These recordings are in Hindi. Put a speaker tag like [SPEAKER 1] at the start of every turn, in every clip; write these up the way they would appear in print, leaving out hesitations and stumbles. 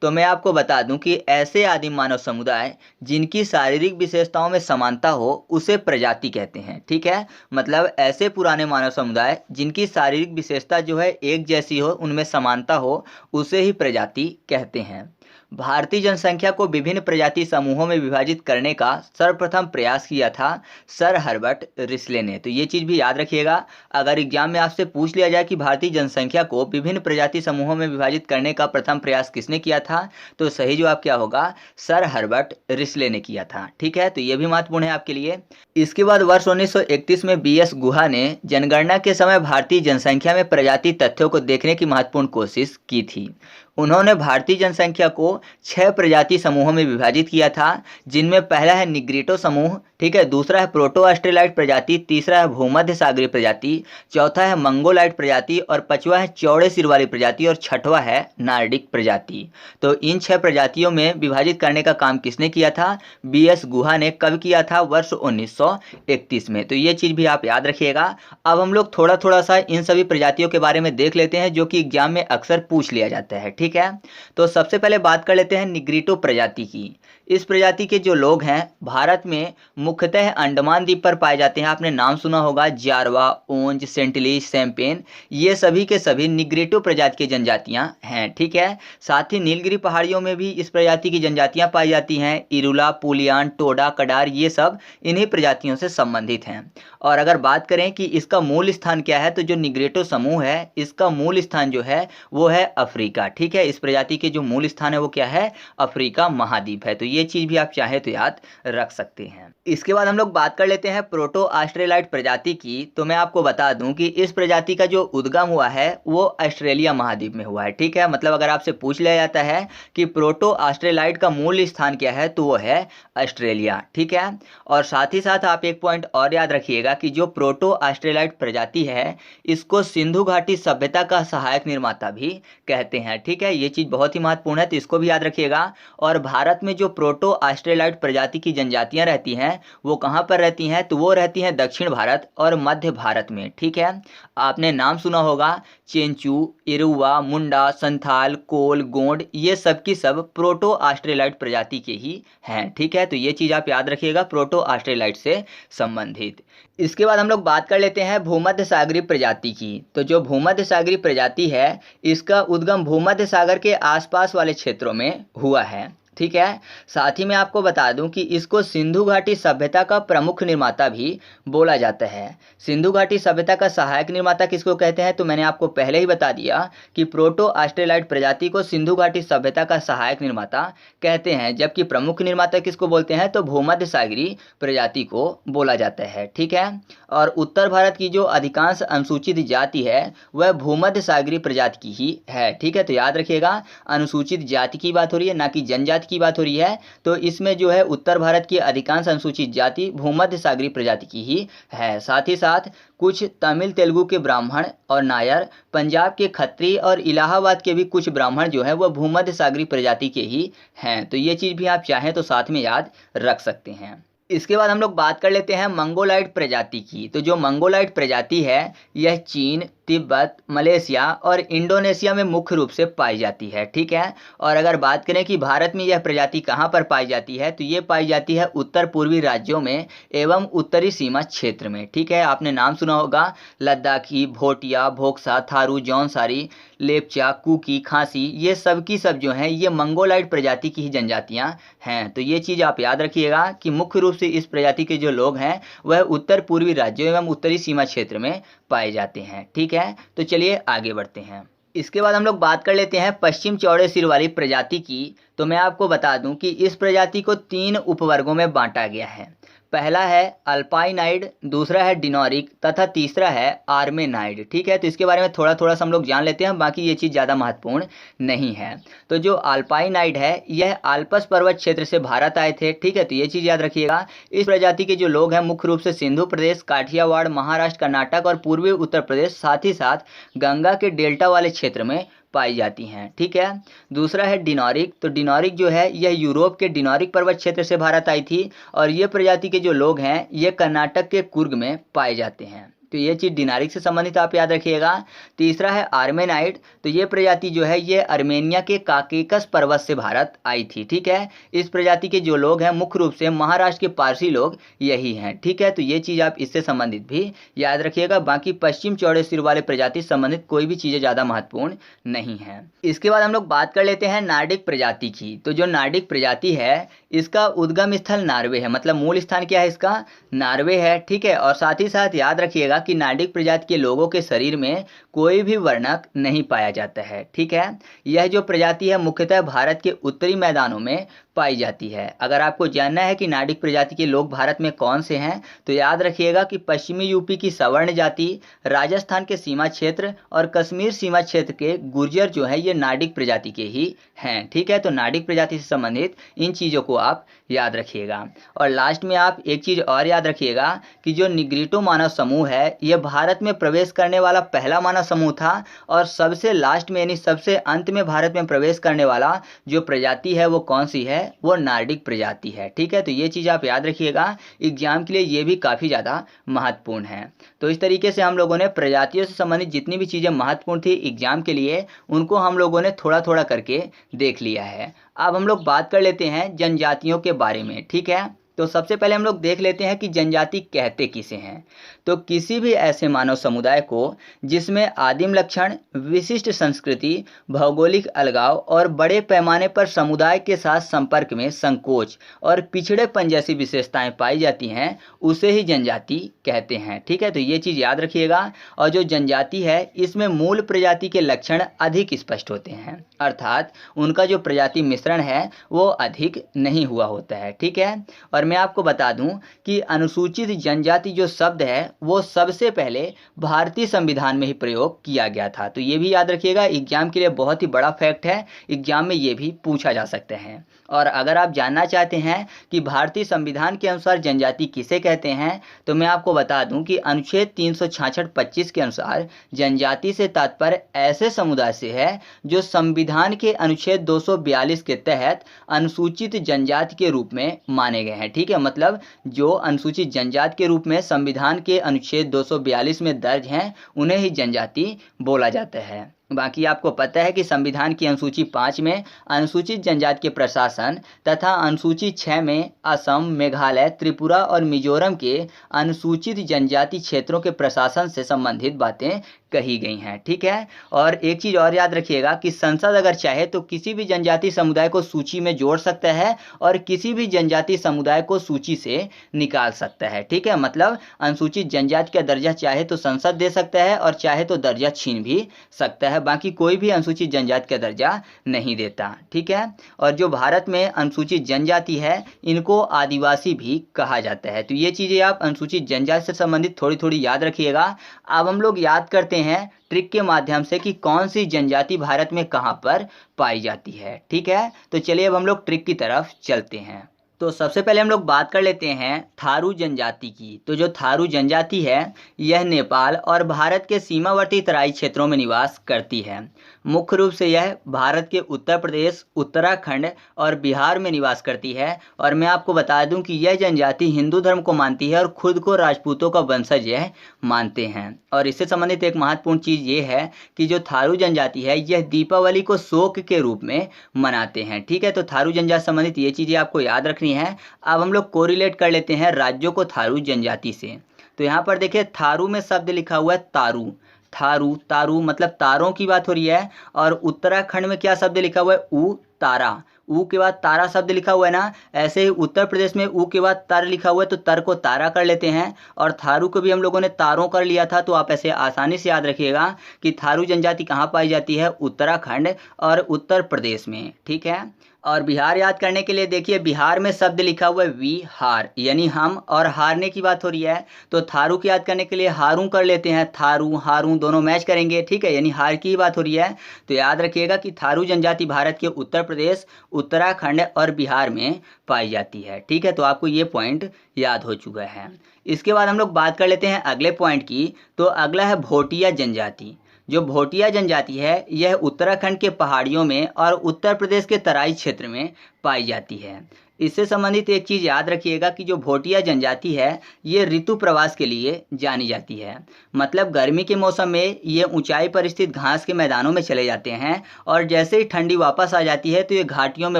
[SPEAKER 1] तो मैं आपको बता दूं कि ऐसे आदिम मानव समुदाय जिनकी शारीरिक विशेषताओं में समानता हो उसे प्रजाति कहते हैं। ठीक है, मतलब ऐसे पुराने मानव समुदाय जिनकी शारीरिक विशेषता जो है एक जैसी हो, उनमें समानता हो, उसे ही प्रजाति कहते हैं। भारतीय जनसंख्या को विभिन्न प्रजाति समूहों में विभाजित करने का सर्वप्रथम प्रयास किया था सर हर्बर्ट रिसले ने। तो ये चीज़ भी याद रखिएगा, अगर एग्जाम में आपसे पूछ लिया जाए कि भारतीय जनसंख्या को विभिन्न प्रजाति समूहों में विभाजित करने का प्रथम प्रयास किसने किया था, तो सही जवाब क्या होगा, सर हर्बर्ट रिसले ने किया था। ठीक है, तो ये भी महत्वपूर्ण है आपके लिए। इसके बाद वर्ष 1931 में बीएस गुहा ने जनगणना के समय भारतीय जनसंख्या में प्रजाति तथ्यों को देखने की महत्वपूर्ण कोशिश की थी। उन्होंने भारतीय जनसंख्या को 6 प्रजाति समूहों में विभाजित किया था, जिनमें पहला है निग्रिटो समूह, ठीक है, दूसरा है प्रोटो ऑस्ट्रेलाइट प्रजाति, तीसरा है भूमध्य सागरीय प्रजाति, चौथा है मंगोलाइट प्रजाति और पांचवा है चौड़े सिर वाली प्रजाति और छठवा है नार्डिक प्रजाति। तो इन 6 प्रजातियों में विभाजित करने का काम किसने किया था, बीएस गुहा ने। कब किया था, वर्ष 1931 में। तो ये चीज़ भी आप याद रखिएगा। अब हम लोग थोड़ा थोड़ा सा इन सभी प्रजातियों के बारे में देख लेते हैं जो कि एग्जाम में अक्सर पूछ लिया जाता है। ठीक है, तो सबसे पहले बात कर लेते हैं निग्रिटो प्रजाति की। इस प्रजाति के जो लोग हैं भारत में मुख्यतः अंडमान द्वीप पर पाए जाते हैं। आपने नाम सुना होगा, जारवा, ओंज, सेंटिलीज, सैम्पेन, ये सभी के सभी निग्रिटो प्रजाति की जनजातियां हैं। ठीक है, साथ ही नीलगिरी पहाड़ियों में भी इस प्रजाति की जनजातियां पाई जाती हैं। इरुला, पुलियान, टोडा, कडार, ये सब इन्हीं प्रजातियों से संबंधित हैं। और अगर बात करें कि इसका मूल स्थान क्या है, तो जो निग्रिटो समूह है इसका मूल स्थान जो है वो है अफ्रीका। ठीक है, इस प्रजाति के जो मूल स्थान है वो क्या है, अफ्रीका महाद्वीप है। तो ये चीज़ भी आप चाहे तो याद रख सकते हैं। इसके बाद हम लोग बात कर लेते हैं प्रोटो ऑस्ट्रेलाइट प्रजाति की। तो मैं आपको बता दूं कि इस प्रजाति का जो उद्गम हुआ है वो ऑस्ट्रेलिया महाद्वीप में हुआ है। ठीक है, मतलब अगर आपसे पूछ लिया जाता है कि प्रोटो ऑस्ट्रेलाइट का मूल स्थान क्या है, तो वो है ऑस्ट्रेलिया। ठीक है, और साथ ही साथ आप एक पॉइंट और याद रखिएगा कि जो प्रोटो ऑस्ट्रेलाइट प्रजाति है इसको सिंधु घाटी सभ्यता का सहायक निर्माता भी कहते हैं। ठीक है, ये चीज़ बहुत ही महत्वपूर्ण है, तो इसको भी याद रखिएगा। और भारत में जो प्रोटो ऑस्ट्रेलाइट प्रजाति की जनजातियां रहती हैं वो कहाँ पर रहती हैं, तो वो रहती हैं दक्षिण भारत और मध्य भारत में। ठीक है, आपने नाम सुना होगा, चेंचू, इरुवा, मुंडा, संथाल, कोल, गोंड, ये सब की सब प्रोटो ऑस्ट्रेलाइट प्रजाति के ही हैं। ठीक है, तो ये चीज़ आप याद रखिएगा प्रोटो ऑस्ट्रेलाइट से संबंधित। इसके बाद हम लोग बात कर लेते हैं भूमध्य सागरीय प्रजाति की। तो जो भूमध्य सागरीय प्रजाति है इसका उद्गम भूमध्य सागर के आसपास वाले क्षेत्रों में हुआ है। ठीक है, साथ ही मैं आपको बता दूं कि इसको सिंधु घाटी सभ्यता का प्रमुख निर्माता भी बोला जाता है। सिंधु घाटी सभ्यता का सहायक निर्माता किसको कहते हैं, तो मैंने आपको पहले ही बता दिया कि प्रोटो ऑस्ट्रेलाइट प्रजाति को सिंधु घाटी सभ्यता का सहायक निर्माता कहते हैं, जबकि प्रमुख निर्माता किसको बोलते हैं, तो भूमध्य सागरीय प्रजाति को बोला जाता है। ठीक है, और उत्तर भारत की जो अधिकांश अनुसूचित जाति है वह भूमध्य सागरीय प्रजाति की ही है। ठीक है, तो याद रखिएगा अनुसूचित जाति की बात हो रही है, ना कि जनजाति की बात हो रही है। तो इसमें जो है उत्तर भारत की अधिकांश अनुसूचित जाति भूमध्य सागरीय प्रजाति की ही है। साथ ही साथ कुछ तमिल तेलुगु के ब्राह्मण और नायर, पंजाब के खत्री और इलाहाबाद के भी कुछ ब्राह्मण जो है वह भूमध्य सागरीय प्रजाति के ही हैं। तो ये चीज़ भी आप चाहें तो साथ में याद रख सकते हैं। इसके बाद हम लोग बात कर लेते हैं मंगोलाइट प्रजाति की। तो जो मंगोलाइट प्रजाति है यह चीन, तिब्बत, मलेशिया और इंडोनेशिया में मुख्य रूप से पाई जाती है। ठीक है, और अगर बात करें कि भारत में यह प्रजाति कहाँ पर पाई जाती है, तो ये पाई जाती है उत्तर पूर्वी राज्यों में एवं उत्तरी सीमा क्षेत्र में। ठीक है, आपने नाम सुना होगा, लद्दाखी, भोटिया, भोक्सा, थारू, जौनसारी, लेपचा, कुकी, खासी, ये सब की सब जो हैं ये मंगोलाइट प्रजाति की ही जनजातियां हैं। तो ये चीज़ आप याद रखिएगा कि मुख्य रूप से इस प्रजाति के जो लोग हैं वह उत्तर पूर्वी राज्यों एवं उत्तरी सीमा क्षेत्र में पाए जाते हैं। ठीक है, तो चलिए आगे बढ़ते हैं। इसके बाद हम लोग बात कर लेते हैं पश्चिम चौड़े सिर वाली प्रजाति की। तो मैं आपको बता दूं कि इस प्रजाति को 3 उपवर्गों में बांटा गया है। पहला है अल्पाइनाइड, दूसरा है डिनोरिक तथा तीसरा है आर्मेनाइड। ठीक है, तो इसके बारे में थोड़ा थोड़ा सा हम लोग जान लेते हैं, बाकी ये चीज़ ज़्यादा महत्वपूर्ण नहीं है। तो जो अल्पाइनाइड है यह आल्पस पर्वत क्षेत्र से भारत आए थे। ठीक है, तो ये चीज़ याद रखिएगा। इस प्रजाति के जो लोग हैं मुख्य रूप से सिंधु प्रदेश, काठियावाड़, महाराष्ट्र, कर्नाटक और पूर्वी उत्तर प्रदेश, साथ ही साथ गंगा के डेल्टा वाले क्षेत्र में पाई जाती हैं। ठीक है, दूसरा है डिनोरिक। तो डिनोरिक जो है यह यूरोप के डिनोरिक पर्वत क्षेत्र से भारत आई थी और ये प्रजाति के जो लोग हैं ये कर्नाटक के कुर्ग में पाए जाते हैं। तो ये चीज़ डिनारिक से संबंधित आप याद रखिएगा। तीसरा है आर्मेनाइट, तो ये प्रजाति जो है ये अर्मेनिया के काकेकस पर्वत से भारत आई थी, ठीक है। इस प्रजाति के जो लोग हैं मुख्य रूप से महाराष्ट्र के पारसी लोग यही हैं, ठीक है। तो ये चीज़ आप इससे संबंधित भी याद रखिएगा। बाकी पश्चिम चौड़े सिर वाले प्रजाति से संबंधित कोई भी चीज़ें ज़्यादा महत्वपूर्ण नहीं है। इसके बाद हम लोग बात कर लेते हैं नार्डिक प्रजाति की। तो जो नार्डिक प्रजाति है इसका उद्गम स्थल नार्वे है, मतलब मूल स्थान क्या है इसका, नार्वे है, ठीक है। और साथ ही साथ याद रखिएगा कि नार्डिक प्रजाति के लोगों के शरीर में कोई भी वर्णक नहीं पाया जाता है, ठीक है। यह जो प्रजाति है मुख्यतः भारत के उत्तरी मैदानों में पाई जाती है। अगर आपको जानना है कि नार्डिक प्रजाति के लोग भारत में कौन से हैं तो याद रखिएगा कि पश्चिमी यूपी की सवर्ण जाति, राजस्थान के सीमा क्षेत्र और कश्मीर सीमा क्षेत्र के गुर्जर जो है ये नार्डिक प्रजाति के ही हैं, ठीक है। तो नार्डिक प्रजाति से संबंधित इन चीज़ों को आप याद रखिएगा। और लास्ट में आप एक चीज़ और याद रखिएगा कि जो निग्रिटो मानव समूह है यह भारत में प्रवेश करने वाला पहला मानव समूह था और सबसे लास्ट में यानी सबसे अंत में भारत में प्रवेश करने वाला जो प्रजाति है वो कौन सी है, वो नार्डिक प्रजाति है, ठीक है। तो ये चीज़ आप याद रखिएगा, एग्जाम के लिए ये भी काफ़ी ज़्यादा महत्वपूर्ण है। तो इस तरीके से हम लोगों ने प्रजातियों से संबंधित जितनी भी चीज़ें महत्वपूर्ण थी एग्जाम के लिए उनको हम लोगों ने थोड़ा थोड़ा करके देख लिया है। अब हम लोग बात कर लेते हैं जनजातियों के बारे में, ठीक है। तो सबसे पहले हम लोग देख लेते हैं कि जनजाति कहते किसे हैं। तो किसी भी ऐसे मानव समुदाय को जिसमें आदिम लक्षण, विशिष्ट संस्कृति, भौगोलिक अलगाव और बड़े पैमाने पर समुदाय के साथ संपर्क में संकोच और पिछड़ेपन जैसी विशेषताएं पाई जाती हैं उसे ही जनजाति कहते हैं, ठीक है। तो ये चीज़ याद रखिएगा। और जो जनजाति है इसमें मूल प्रजाति के लक्षण अधिक स्पष्ट होते हैं, अर्थात उनका जो प्रजाति मिश्रण है वो अधिक नहीं हुआ होता है, ठीक है। और मैं आपको बता दूं कि अनुसूचित जनजाति जो शब्द है वो सबसे पहले भारतीय संविधान में ही प्रयोग किया गया था। तो ये भी याद रखिएगा, एग्जाम के लिए बहुत ही बड़ा फैक्ट है, एग्जाम में ये भी पूछा जा सकते हैं। और अगर आप जानना चाहते हैं कि भारतीय संविधान के अनुसार जनजाति किसे कहते हैं तो मैं आपको बता दूं कि अनुच्छेद 366(25) के अनुसार जनजाति से तात्पर्य ऐसे समुदाय से है जो संविधान के अनुच्छेद 242 के तहत अनुसूचित जनजाति के रूप में माने गए हैं, ठीक है। मतलब जो अनुसूचित जनजाति के रूप में संविधान के अनुच्छेद 242 में दर्ज हैं उन्हें ही जनजाति बोला जाता है। बाकी आपको पता है कि संविधान की अनुसूची 5 में अनुसूचित जनजाति के प्रशासन तथा अनुसूची 6 में असम, मेघालय, त्रिपुरा और मिजोरम के अनुसूचित जनजाति क्षेत्रों के प्रशासन से संबंधित बातें कही गई हैं, ठीक है। और एक चीज़ और याद रखिएगा कि संसद अगर चाहे तो किसी भी जनजाति समुदाय को सूची में जोड़ सकता है और किसी भी जनजाति समुदाय को सूची से निकाल सकता है, ठीक है। मतलब अनुसूचित जनजाति का दर्जा चाहे तो संसद दे सकता है और चाहे तो दर्जा छीन भी सकता है, बाकी कोई भी अनुसूचित जनजाति का दर्जा नहीं देता, ठीक है। और जो भारत में अनुसूचित जनजाति है इनको आदिवासी भी कहा जाता है। तो ये चीज़ें आप अनुसूचित जनजाति से संबंधित थोड़ी थोड़ी याद रखिएगा। अब हम लोग याद करते हैं ट्रिक के माध्यम से कि कौन सी जनजाति भारत में कहाँ पर पाई जाती है, ठीक है। तो चलिए अब हम लोग ट्रिक की तरफ चलते हैं। तो सबसे पहले हम लोग बात कर लेते हैं थारू जनजाति की। तो जो थारू जनजाति है यह नेपाल और भारत के सीमावर्ती तराई क्षेत्रों में निवास करती है। मुख्य रूप से यह भारत के उत्तर प्रदेश, उत्तराखंड और बिहार में निवास करती है। और मैं आपको बता दूं कि यह जनजाति हिंदू धर्म को मानती है और खुद को राजपूतों का वंशज यह मानते हैं। और इससे संबंधित एक महत्वपूर्ण चीज़ ये है कि जो थारू जनजाति है यह दीपावली को शोक के रूप में मनाते हैं, ठीक है। तो थारू जनजाति संबंधित ये चीज़ें आपको याद रखनी है। अब हम लोग कोरिलेट कर लेते हैं राज्यों को थारू जनजाति से। तो यहाँ पर देखिए थारू में शब्द लिखा हुआ है तारू, थारू, तारू मतलब तारों की बात हो रही है। और उत्तराखंड में क्या शब्द लिखा हुआ है, ऊ, तारा, ऊ के बाद तारा शब्द लिखा हुआ है ना, ऐसे ही उत्तर प्रदेश में ऊ के बाद तर लिखा हुआ है तो तर को तारा कर लेते हैं। और थारू को भी हम लोगों ने तारों कर लिया था। तो आप ऐसे आसानी से याद रखिएगा कि थारू जनजाति कहाँ पाई जाती है, उत्तराखंड और उत्तर प्रदेश में, ठीक है। और बिहार याद करने के लिए देखिए बिहार में शब्द लिखा हुआ है विहार, यानी हम, और हारने की बात हो रही है। तो थारू की याद करने के लिए हारू कर लेते हैं, थारू हारू दोनों मैच करेंगे, ठीक है, यानी हार की बात हो रही है। तो याद रखिएगा कि थारू जनजाति भारत के उत्तर प्रदेश, उत्तराखंड और बिहार में पाई जाती है, ठीक है। तो आपको ये पॉइंट याद हो चुका है। इसके बाद हम लोग बात कर लेते हैं अगले पॉइंट की। तो अगला है भोटिया जनजाति। जो भोटिया जनजाति है यह उत्तराखंड के पहाड़ियों में और उत्तर प्रदेश के तराई क्षेत्र में पाई जाती है। इससे संबंधित एक चीज़ याद रखिएगा कि जो भोटिया जनजाति है ये ऋतु प्रवास के लिए जानी जाती है। मतलब गर्मी के मौसम में ये ऊंचाई पर स्थित घास के मैदानों में चले जाते हैं और जैसे ही ठंडी वापस आ जाती है तो ये घाटियों में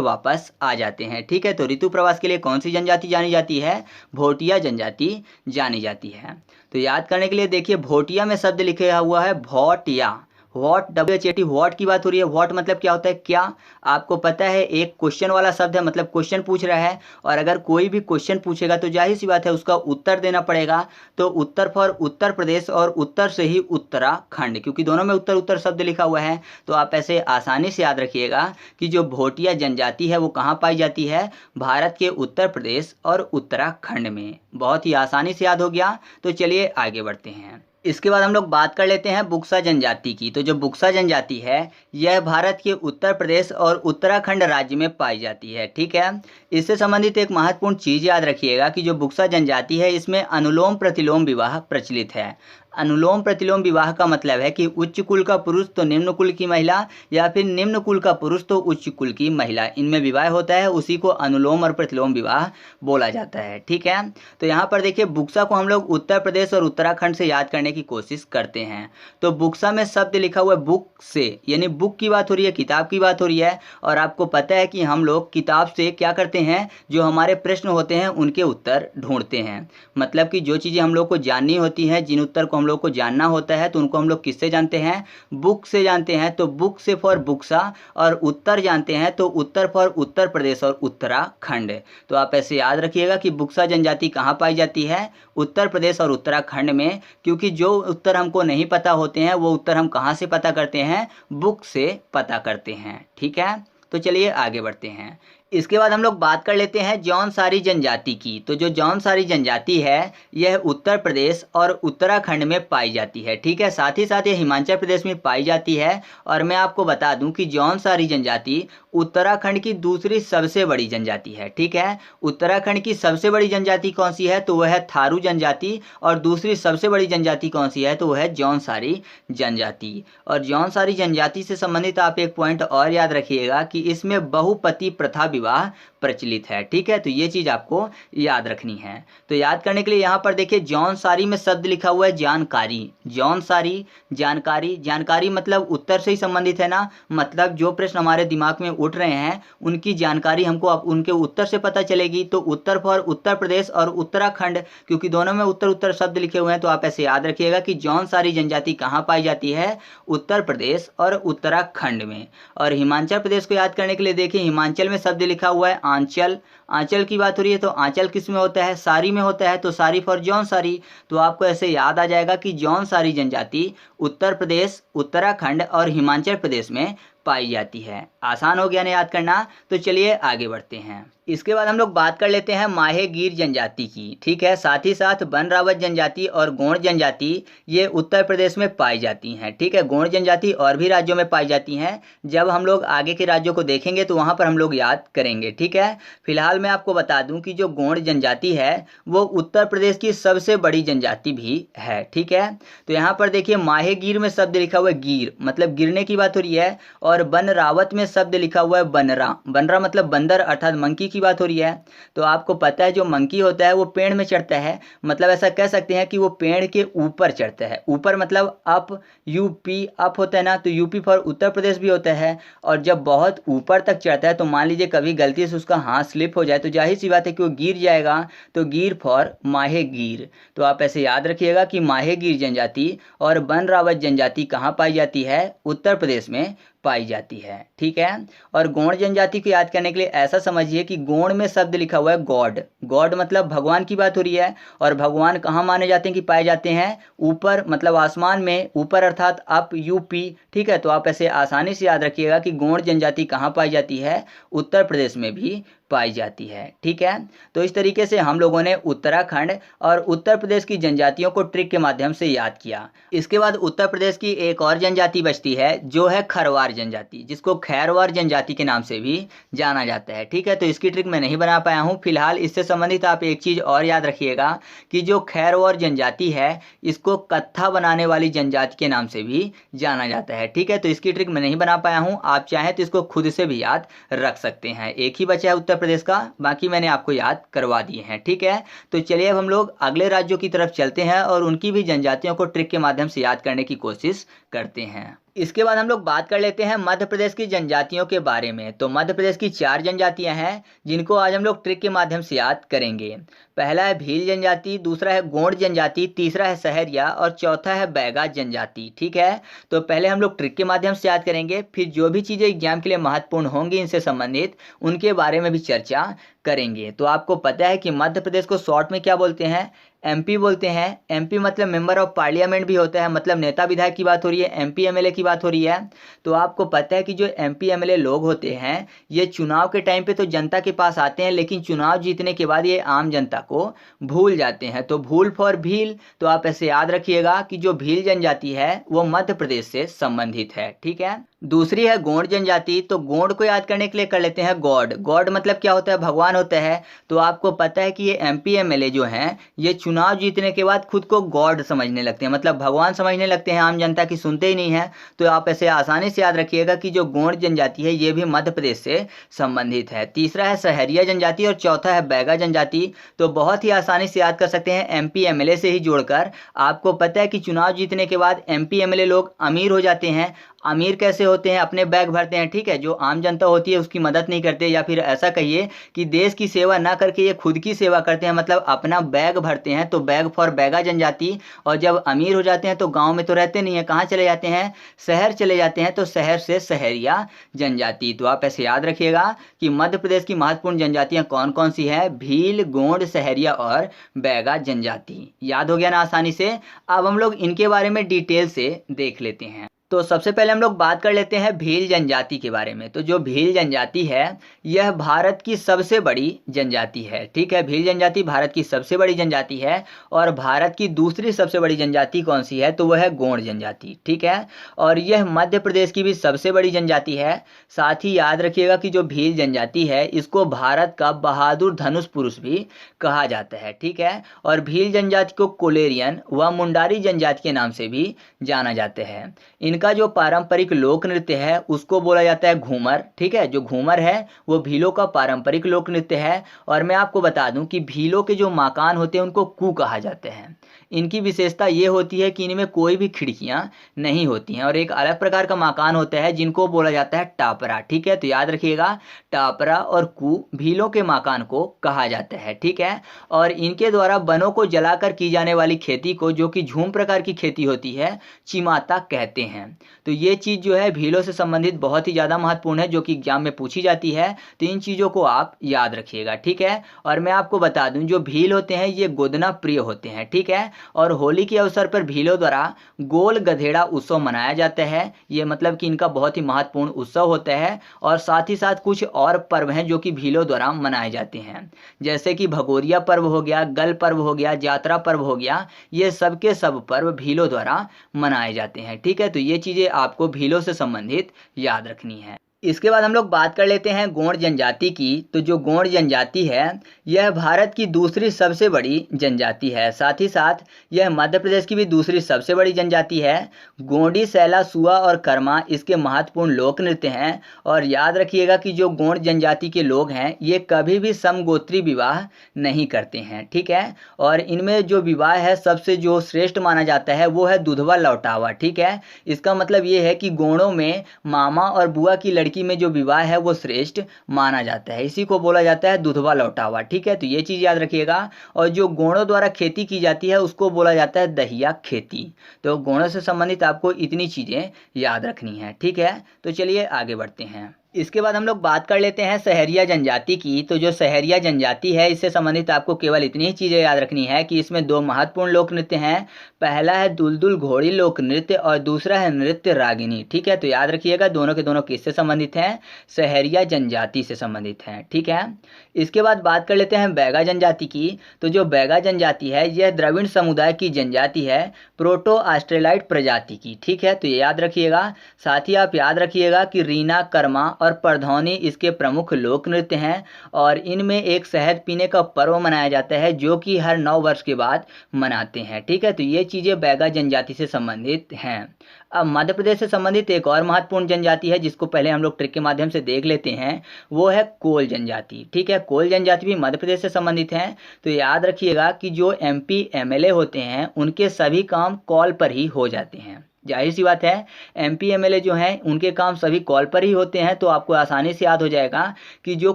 [SPEAKER 1] वापस आ जाते हैं। ठीक है, तो ऋतु प्रवास के लिए कौन सी जनजाति जानी जाती है? भोटिया जनजाति जानी जाती है। तो याद करने के लिए देखिए, भोटिया में शब्द लिखा हुआ है भौटिया। वॉट, WHAT, वॉट की बात हो रही है। वॉट मतलब क्या होता है? क्या। आपको पता है एक क्वेश्चन वाला शब्द है, मतलब क्वेश्चन पूछ रहा है, और अगर कोई भी क्वेश्चन पूछेगा तो जाहिर सी बात है उसका उत्तर देना पड़ेगा। तो उत्तर फॉर उत्तर प्रदेश और उत्तर से ही उत्तराखंड, क्योंकि दोनों में उत्तर उत्तर शब्द लिखा हुआ है। तो आप ऐसे आसानी से याद रखिएगा कि जो भोटिया जनजाति है वो कहाँ पाई जाती है? भारत के उत्तर प्रदेश और उत्तराखंड में। बहुत ही आसानी से याद हो गया। तो चलिए आगे बढ़ते हैं। इसके बाद हम लोग बात कर लेते हैं बुक्सा जनजाति की। तो जो बुक्सा जनजाति है यह भारत के उत्तर प्रदेश और उत्तराखंड राज्य में पाई जाती है। ठीक है, इससे संबंधित एक महत्वपूर्ण चीज़ याद रखिएगा कि जो बुक्सा जनजाति है इसमें अनुलोम प्रतिलोम विवाह प्रचलित है। अनुलोम प्रतिलोम विवाह का मतलब है कि उच्च कुल का पुरुष तो निम्न कुल की महिला, या फिर निम्न कुल का पुरुष तो उच्च कुल की महिला, इनमें विवाह होता है, उसी को अनुलोम और प्रतिलोम विवाह बोला जाता है। ठीक है, तो यहाँ पर देखिए बुक्सा को हम लोग उत्तर प्रदेश और उत्तराखंड से याद करने की कोशिश करते हैं। तो बुक्सा में शब्द लिखा हुआ है बुक से, यानी बुक की बात हो रही है, किताब की बात हो रही है। और आपको पता है कि हम लोग किताब से क्या करते हैं, जो हमारे प्रश्न होते हैं उनके उत्तर ढूंढते हैं। मतलब कि जो चीज़ें हम लोग को जाननी होती हैं, जिन उत्तर को हम लोग को जानना होता है, तो उनको हम लोग किससे जानते हैं? बुक से जानते हैं। तो बुक से फॉर बुक्सा, और उत्तर जानते हैं तो उत्तर फॉर उत्तर प्रदेश और उत्तराखंड। तो आप ऐसे याद रखिएगा कि बुक्सा जनजाति कहाँ पाई जाती है? उत्तर प्रदेश और उत्तराखंड में। क्योंकि जो उत्तर हमको नहीं पता होते हैं वो उत्तर हम कहाँ से पता करते हैं? बुक से पता करते हैं। ठीक है, तो चलिए आगे बढ़ते हैं। इसके बाद हम लोग बात कर लेते हैं जौनसारी जनजाति की। तो जो जौनसारी जनजाति है यह उत्तर प्रदेश और उत्तराखंड में पाई जाती है। ठीक है, साथ ही साथ ये हिमाचल प्रदेश में पाई जाती है। और मैं आपको बता दूं कि जौनसारी जनजाति उत्तराखंड की दूसरी सबसे बड़ी जनजाति है। ठीक है, उत्तराखंड की सबसे बड़ी जनजाति कौन सी है? तो वह है थारू जनजाति। और दूसरी सबसे बड़ी जनजाति कौन सी है? तो वह है जौनसारी जनजाति। और जौनसारी जनजाति से संबंधित आप एक पॉइंट और याद रखिएगा कि इसमें बहुपति प्रथा विवाह प्रचलित है। ठीक है, तो ये चीज आपको याद रखनी है। तो याद करने के लिए यहाँ पर देखिए जौनसारी में शब्द लिखा हुआ है जानकारी। जौनसारी जानकारी, जानकारी मतलब उत्तर से ही संबंधित है ना। मतलब जो प्रश्न हमारे दिमाग में उठ रहे हैं उनकी जानकारी हमको उनके उत्तर से पता चलेगी। तो उत्तर फॉर उत्तर प्रदेश और उत्तराखंड, क्योंकि दोनों में उत्तर उत्तर शब्द लिखे हुए हैं। तो आप ऐसे याद रखिएगा कि जौनसारी जनजाति कहाँ पाई जाती है? उत्तर प्रदेश और उत्तराखंड में। और हिमाचल प्रदेश को याद करने के लिए देखिए हिमाचल में शब्द लिखा हुआ है आंचल। आंचल की बात हो रही है तो आंचल किस में होता है? सारी में होता है। तो सारी फॉर जौनसारी। तो आपको ऐसे याद आ जाएगा कि जौनसारी जनजाति उत्तर प्रदेश, उत्तराखंड और हिमाचल प्रदेश में पाई जाती है। आसान हो गया ना याद करना। तो चलिए आगे बढ़ते हैं। इसके बाद हम लोग बात कर लेते हैं माहे गीर जनजाति की। ठीक है, साथ ही साथ बनरावत जनजाति और गोंड जनजाति ये उत्तर प्रदेश में पाई जाती हैं। ठीक है, गोंड जनजाति और भी राज्यों में पाई जाती हैं। जब हम लोग आगे के राज्यों को देखेंगे तो वहाँ पर हम लोग याद करेंगे। ठीक है, फिलहाल मैं आपको बता दूं कि जो गोंड जनजाति है वो उत्तर प्रदेश की सबसे बड़ी जनजाति भी है। ठीक है, तो यहाँ पर देखिए माहे गीर में शब्द लिखा हुआ है गिर, मतलब गिरने की बात हो रही है। और बनरावत में शब्द लिखा हुआ है बनरा। बनरा मतलब बंदर अर्थात मंकी की बात हो रही है। तो आपको पता है जो मंकी होता है वो पेड़ में चढ़ता है। मतलब ऐसा कह सकते हैं कि वो पेड़ के ऊपर चढ़ता है। ऊपर मतलब अप, यूपी अप होता है ना। तो यूपी फॉर उत्तर प्रदेश भी होता है। और जब बहुत ऊपर तक चढ़ता है तो मान लीजिए कभी गलती से उसका हाथ स्लिप हो जाए तो जाहिर सी बात है कि वो गिर जाएगा। तो गिर फॉर माहे गीर। तो आप ऐसे याद रखिएगा कि माहे गीर जनजाति और बनरावत जनजाति कहाँ पाई जाती है? उत्तर प्रदेश में पाई जाती है। ठीक है, और गोंड जनजाति को याद करने के लिए ऐसा समझिए कि गोंड में शब्द लिखा हुआ है गॉड। गॉड मतलब भगवान की बात हो रही है। और भगवान कहाँ माने जाते हैं कि पाए जाते हैं? ऊपर, मतलब आसमान में ऊपर अर्थात अप, यूपी। ठीक है, तो आप ऐसे आसानी से याद रखिएगा कि गोंड जनजाति कहाँ पाई जाती है? उत्तर प्रदेश में भी पाई जाती है। ठीक है, तो इस तरीके से हम लोगों ने उत्तराखंड और उत्तर प्रदेश की जनजातियों को ट्रिक के माध्यम से याद किया। इसके बाद उत्तर प्रदेश की एक और जनजाति बचती है जो है खरवार जनजाति, जिसको खैरवार जनजाति के नाम से भी जाना जाता है। ठीक है, तो इसकी ट्रिक मैं नहीं बना पाया हूँ। फिलहाल इससे संबंधित आप एक चीज़ और याद रखिएगा कि जो खैरवार जनजाति है इसको कत्था बनाने वाली जनजाति के नाम से भी जाना जाता है। ठीक है, तो इसकी ट्रिक मैं नहीं बना पाया हूँ। आप चाहें तो इसको खुद से भी याद रख सकते हैं। एक ही बचा है उत्तर उत्तर प्रदेश का, बाकी मैंने आपको याद करवा दिए हैं। ठीक है, तो चलिए अब हम लोग अगले राज्यों की तरफ चलते हैं और उनकी भी जनजातियों को ट्रिक के माध्यम से याद करने की कोशिश करते हैं। इसके बाद हम लोग बात कर लेते हैं मध्य प्रदेश की जनजातियों के बारे में। तो मध्य प्रदेश की 4 जनजातियां हैं जिनको आज हम लोग ट्रिक के माध्यम से याद करेंगे। पहला है भील जनजाति, दूसरा है गोंड जनजाति, तीसरा है सहरिया और चौथा है बैगा जनजाति। ठीक है, तो पहले हम लोग ट्रिक के माध्यम से याद करेंगे, फिर जो भी चीज़ें एग्जाम के लिए महत्वपूर्ण होंगी इनसे संबंधित उनके बारे में भी चर्चा करेंगे। तो आपको पता है कि मध्य प्रदेश को शॉर्ट में क्या बोलते हैं? एमपी बोलते हैं। एमपी मतलब मेंबर ऑफ पार्लियामेंट भी होता है, मतलब नेता विधायक की बात हो रही है, एमपी एमएलए की बात हो रही है। तो आपको पता है कि जो एमपी एमएलए लोग होते हैं ये चुनाव के टाइम पे तो जनता के पास आते हैं, लेकिन चुनाव जीतने के बाद ये आम जनता को भूल जाते हैं। तो भूल फॉर भील, तो आप ऐसे याद रखिएगा कि जो भील जनजाति है वो मध्य प्रदेश से संबंधित है। ठीक है, दूसरी है गोंड जनजाति। तो गोंड को याद करने के लिए कर लेते हैं गॉड। गॉड मतलब क्या होता है? भगवान होता है। तो आपको पता है कि ये एमपी एमएलए जो हैं ये चुनाव जीतने के बाद खुद को गॉड समझने लगते हैं, मतलब भगवान समझने लगते हैं, आम जनता की सुनते ही नहीं है। तो आप ऐसे आसानी से याद रखिएगा कि जो गोंड जनजाति है ये भी मध्य प्रदेश से संबंधित है। तीसरा है सहरिया जनजाति और चौथा है बैगा जनजाति। तो बहुत ही आसानी से याद कर सकते हैं एमपी एमएलए से ही जोड़कर। आपको पता है कि चुनाव जीतने के बाद एमपी एमएलए लोग अमीर हो जाते हैं। अमीर कैसे होते हैं? अपने बैग भरते हैं। ठीक है, जो आम जनता होती है उसकी मदद नहीं करते, या फिर ऐसा कहिए कि देश की सेवा ना करके ये खुद की सेवा करते हैं, मतलब अपना बैग भरते हैं। तो बैग फॉर बैगा जनजाति। और जब अमीर हो जाते हैं तो गांव में तो रहते नहीं है, कहाँ चले जाते हैं? शहर चले जाते हैं। तो शहर से सहरिया जनजाति। तो आप ऐसे याद रखिएगा कि मध्य प्रदेश की महत्वपूर्ण जनजातियां कौन कौन सी है? भील, गोंड, सहरिया और बैगा जनजाति। याद हो गया ना आसानी से? अब हम लोग इनके बारे में डिटेल से देख लेते हैं। तो सबसे पहले हम लोग बात कर लेते हैं भील जनजाति के बारे में। तो जो भील जनजाति है यह भारत की सबसे बड़ी जनजाति है। ठीक है, भील जनजाति भारत की सबसे बड़ी जनजाति है। और भारत की दूसरी सबसे बड़ी जनजाति कौन सी है? तो वह है गोंड जनजाति। ठीक है, और यह मध्य प्रदेश की भी सबसे बड़ी जनजाति है। साथ ही याद रखिएगा कि जो भील जनजाति है इसको भारत का बहादुर धनुष पुरुष भी कहा जाता है। ठीक है, और भील जनजाति को कोलेरियन व मुंडारी जनजाति के नाम से भी जाना जाता है। इनका जो पारंपरिक लोक नृत्य है उसको बोला जाता है घूमर। ठीक है, जो घूमर है वो भीलों का पारंपरिक लोक नृत्य है। और मैं आपको बता दूं कि भीलों के जो मकान होते हैं उनको कू कहा जाते हैं। इनकी विशेषता ये होती है कि इनमें कोई भी खिड़कियां नहीं होती हैं, और एक अलग प्रकार का मकान होता है जिनको बोला जाता है टापरा। ठीक है, तो याद रखिएगा टापरा और कू भीलों के मकान को कहा जाता है। ठीक है, और इनके द्वारा वनों को जलाकर की जाने वाली खेती को, जो कि झूम प्रकार की खेती होती है, चिमाता कहते हैं। तो ये चीज़ जो है भीलों से संबंधित बहुत ही ज़्यादा महत्वपूर्ण है, जो कि एग्जाम में पूछी जाती है। तो इन चीज़ों को आप याद रखिएगा। ठीक है, और मैं आपको बता दूं जो भील होते हैं ये गोदना प्रिय होते हैं। ठीक है, और होली के अवसर पर भीलों द्वारा गोल गधेड़ा उत्सव मनाया जाता है। ये मतलब कि इनका बहुत ही महत्वपूर्ण उत्सव होता है। और साथ ही साथ कुछ और पर्व हैं जो कि भीलों द्वारा मनाए जाते हैं, जैसे कि भगोरिया पर्व हो गया, गल पर्व हो गया, यात्रा पर्व हो गया। ये सब के सब पर्व भीलों द्वारा मनाए जाते हैं। ठीक है, तो ये चीज़ें आपको भीलों से संबंधित याद रखनी है। इसके बाद हम लोग बात कर लेते हैं गोंड जनजाति की। तो जो गोंड जनजाति है यह भारत की दूसरी सबसे बड़ी जनजाति है। साथ ही साथ यह मध्य प्रदेश की भी दूसरी सबसे बड़ी जनजाति है। गोंडी, सैला, सुआ और कर्मा इसके महत्वपूर्ण लोक नृत्य हैं। और याद रखिएगा कि जो गोंड जनजाति के लोग हैं ये कभी भी समगोत्री विवाह नहीं करते हैं। ठीक है, और इनमें जो विवाह है सबसे जो श्रेष्ठ माना जाता है वो है दुधवा लौटावा। ठीक है, इसका मतलब ये है कि गोंडों में मामा और बुआ की लड़की में जो विवाह है वो श्रेष्ठ माना जाता है, इसी को बोला जाता है दुधवा लौटावा। ठीक है, तो ये चीज़ याद रखिएगा। और जो गोंडों द्वारा खेती की जाती है उसको बोला जाता है दहिया खेती। तो गोंडों से संबंधित आपको इतनी चीज़ें याद रखनी है। ठीक है, तो चलिए आगे बढ़ते हैं। इसके बाद हम लोग बात कर लेते हैं सहरिया जनजाति की। तो जो सहरिया जनजाति है इससे संबंधित आपको केवल इतनी ही चीज़ें याद रखनी है कि इसमें 2 महत्वपूर्ण लोक नृत्य हैं। पहला है दुलदुल घोड़ी लोक नृत्य और दूसरा है नृत्य रागिनी। ठीक है, तो याद रखिएगा दोनों के दोनों किससे संबंधित हैं? सहरिया जनजाति से संबंधित हैं। ठीक है, इसके बाद बात कर लेते हैं बैगा जनजाति की। तो जो बैगा जनजाति है यह द्रविड़ समुदाय की जनजाति है, प्रोटो ऑस्ट्रेलाइड प्रजाति की। ठीक है, तो ये याद रखिएगा। साथ ही आप याद रखिएगा कि रीना, कर्मा और परधौनी इसके प्रमुख लोक नृत्य हैं। और इनमें एक शहद पीने का पर्व मनाया जाता है जो कि हर 9 वर्ष के बाद मनाते हैं। ठीक है, तो ये चीज़ें बैगा जनजाति से संबंधित हैं। अब मध्य प्रदेश से संबंधित एक और महत्वपूर्ण जनजाति है जिसको पहले हम लोग ट्रिक के माध्यम से देख लेते हैं, वो है कोल जनजाति। ठीक है, कोल जनजाति भी मध्य प्रदेश से संबंधित है। तो याद रखिएगा कि जो MP MLA होते हैं उनके सभी काम कॉल पर ही हो जाते हैं। जाहिर सी बात है, MP MLA जो हैं उनके काम सभी कॉल पर ही होते हैं। तो आपको आसानी से याद हो जाएगा कि जो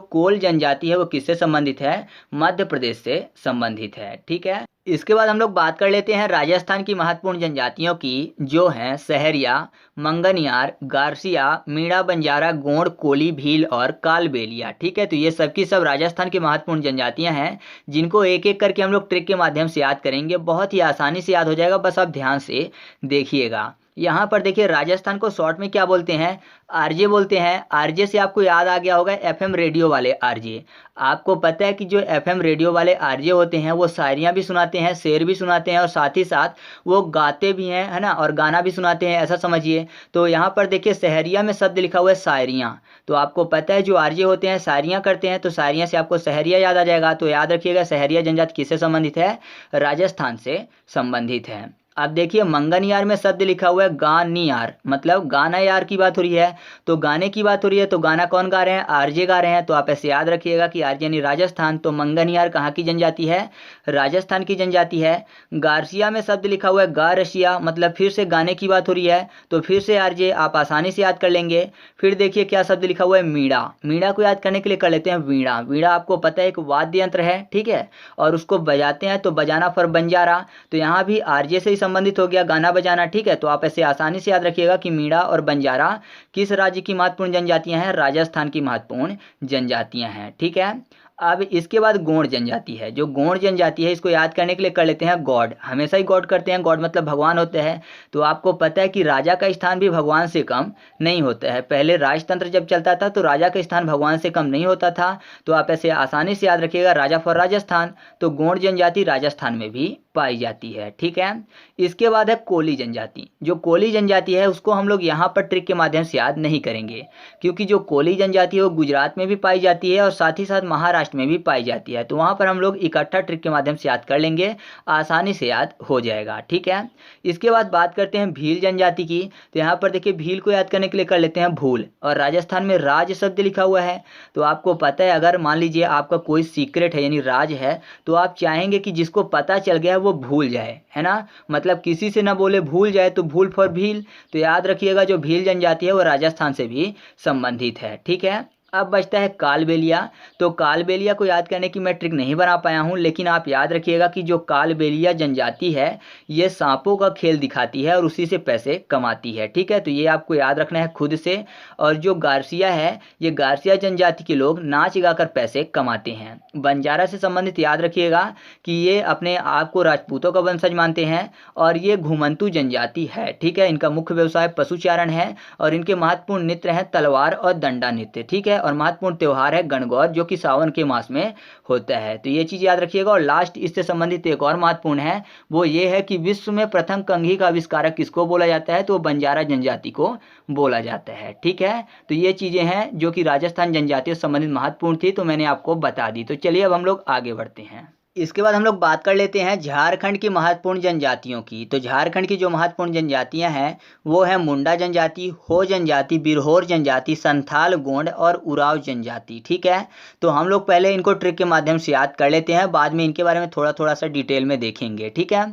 [SPEAKER 1] कोल जनजाति है वो किससे संबंधित है, मध्य प्रदेश से संबंधित है। ठीक है, इसके बाद हम लोग बात कर लेते हैं राजस्थान की महत्वपूर्ण जनजातियों की, जो हैं सहरिया, मंगनियार, गारसिया, मीणा, बंजारा, गोंड, कोली, भील और कालबेलिया। ठीक है, तो ये सब की सब राजस्थान की महत्वपूर्ण जनजातियां हैं जिनको एक एक करके हम लोग ट्रिक के माध्यम से याद करेंगे। बहुत ही आसानी से याद हो जाएगा, बस आप ध्यान से देखिएगा। यहाँ पर देखिए, राजस्थान को शॉर्ट में क्या बोलते हैं, RJ बोलते हैं। RJ से आपको याद आ गया होगा FM रेडियो वाले RJ। आपको पता है कि जो FM रेडियो वाले RJ होते हैं वो शायरियाँ भी सुनाते हैं, शेर भी सुनाते हैं और साथ ही साथ वो गाते भी हैं, है ना, और गाना भी सुनाते हैं, ऐसा समझिए। तो यहाँ पर देखिए सहरिया में शब्द लिखा हुआ है शायरियाँ। तो आपको पता है जो RJ होते हैं शायरियाँ करते हैं, तो शायरियाँ से आपको सहरिया याद आ जाएगा। तो याद रखिएगा सहरिया जनजाति किससे संबंधित है, राजस्थान से संबंधित है। अब देखिए मंगनियार में शब्द लिखा हुआ है गानियार, मतलब गाना यार की बात हो रही है, तो गाने की बात हो रही है। तो गाना कौन गा रहे हैं, RJ गा रहे हैं। तो आप ऐसे याद रखिएगा कि RJ यानी राजस्थान। तो मंगनियार कहाँ की जनजाति है, राजस्थान की जनजाति है। गारसिया में शब्द लिखा हुआ है गारसिया, मतलब फिर से गाने की बात हो रही है, तो फिर से RJ आप आसानी से याद कर लेंगे। फिर देखिए क्या शब्द लिखा हुआ है, मीणा। मीणा को याद करने के लिए कर लेते हैं वीणा। वीणा आपको पता है एक वाद्य यंत्र है, ठीक है, और उसको बजाते हैं, तो बजाना फॉर बंजारा। तो यहाँ भी RJ से संबंधित हो गया गाना बजाना। ठीक है, तो आप ऐसे आसानी से याद रखिएगा कि मीणा और बंजारा किस राज्य की महत्वपूर्ण जनजातियां हैं, राजस्थान की महत्वपूर्ण जनजातियां हैं। ठीक है, अब इसके बाद गोंड जनजाति है। जो गोंड जनजाति है इसको याद करने के लिए कर लेते हैं गॉड। हमेशा ही गॉड करते हैं, गॉड मतलब भगवान होता है। तो आपको पता है कि राजा का स्थान भी भगवान से कम नहीं होता है। पहले राजतंत्र जब चलता था तो राजा का स्थान भगवान से कम नहीं होता था। तो आप ऐसे आसानी से याद रखिएगा राजा फॉर राजस्थान। तो गोंड जनजाति राजस्थान में भी पाई जाती है। ठीक है, इसके बाद है कोली जनजाति। जो कोली जनजाति है उसको हम लोग यहाँ पर ट्रिक के माध्यम से याद नहीं करेंगे, क्योंकि जो कोली जनजाति है वो गुजरात में भी पाई जाती है और साथ ही साथ महाराष्ट्र में भी पाई जाती है। तो वहाँ पर हम लोग इकट्ठा ट्रिक के माध्यम से याद कर लेंगे, आसानी से याद हो जाएगा। ठीक है, इसके बाद बात करते हैं भील जनजाति की। तो यहाँ पर देखिए भील को याद करने के लिए कर लेते हैं भूल, और राजस्थान में राज शब्द लिखा हुआ है। तो आपको पता है अगर मान लीजिए आपका कोई सीक्रेट है यानी राज है, तो आप चाहेंगे कि जिसको पता चल गया वो भूल जाए, है ना, मतलब किसी से ना बोले भूल जाए, तो भूल फॉर भील। तो याद रखिएगा जो भील जनजाति है वो राजस्थान से भी संबंधित है। ठीक है, अब बचता है कालबेलिया। तो कालबेलिया को याद करने की मैं ट्रिक नहीं बना पाया हूं, लेकिन आप याद रखिएगा कि जो कालबेलिया जनजाति है ये सांपों का खेल दिखाती है और उसी से पैसे कमाती है। ठीक है, तो ये आपको याद रखना है खुद से। और जो गारसिया है, ये गारसिया जनजाति के लोग नाच गाकर पैसे कमाते हैं। बंजारा से संबंधित याद रखिएगा कि ये अपने आप को राजपूतों का वंशज मानते हैं और ये घुमंतू जनजाति है। ठीक है, इनका मुख्य व्यवसाय पशुचारण है और इनके महत्वपूर्ण नृत्य हैं तलवार और दंडा नृत्य। ठीक है, और महत्वपूर्ण त्योहार है गणगौर, जो कि सावन के मास में होता है। तो ये चीज याद रखिएगा। और लास्ट इससे संबंधित एक और महत्वपूर्ण है, वो ये है कि विश्व में प्रथम कंघी का आविष्कारक किसको बोला जाता है, तो बंजारा जनजाति को बोला जाता है। ठीक है, तो ये चीजें हैं जो कि राजस्थान जनजाति से संबंधित महत्वपूर्ण थी, तो मैंने आपको बता दी। तो चलिए अब हम लोग आगे बढ़ते हैं। इसके बाद हम लोग बात कर लेते हैं झारखंड की महत्वपूर्ण जनजातियों की। तो झारखंड की जो महत्वपूर्ण जनजातियां हैं वो है मुंडा जनजाति, हो जनजाति, बिरहोर जनजाति, संथाल, गोंड और उराव जनजाति। ठीक है, तो हम लोग पहले इनको ट्रिक के माध्यम से याद कर लेते हैं, बाद में इनके बारे में थोड़ा थोड़ा सा डिटेल में देखेंगे। ठीक है,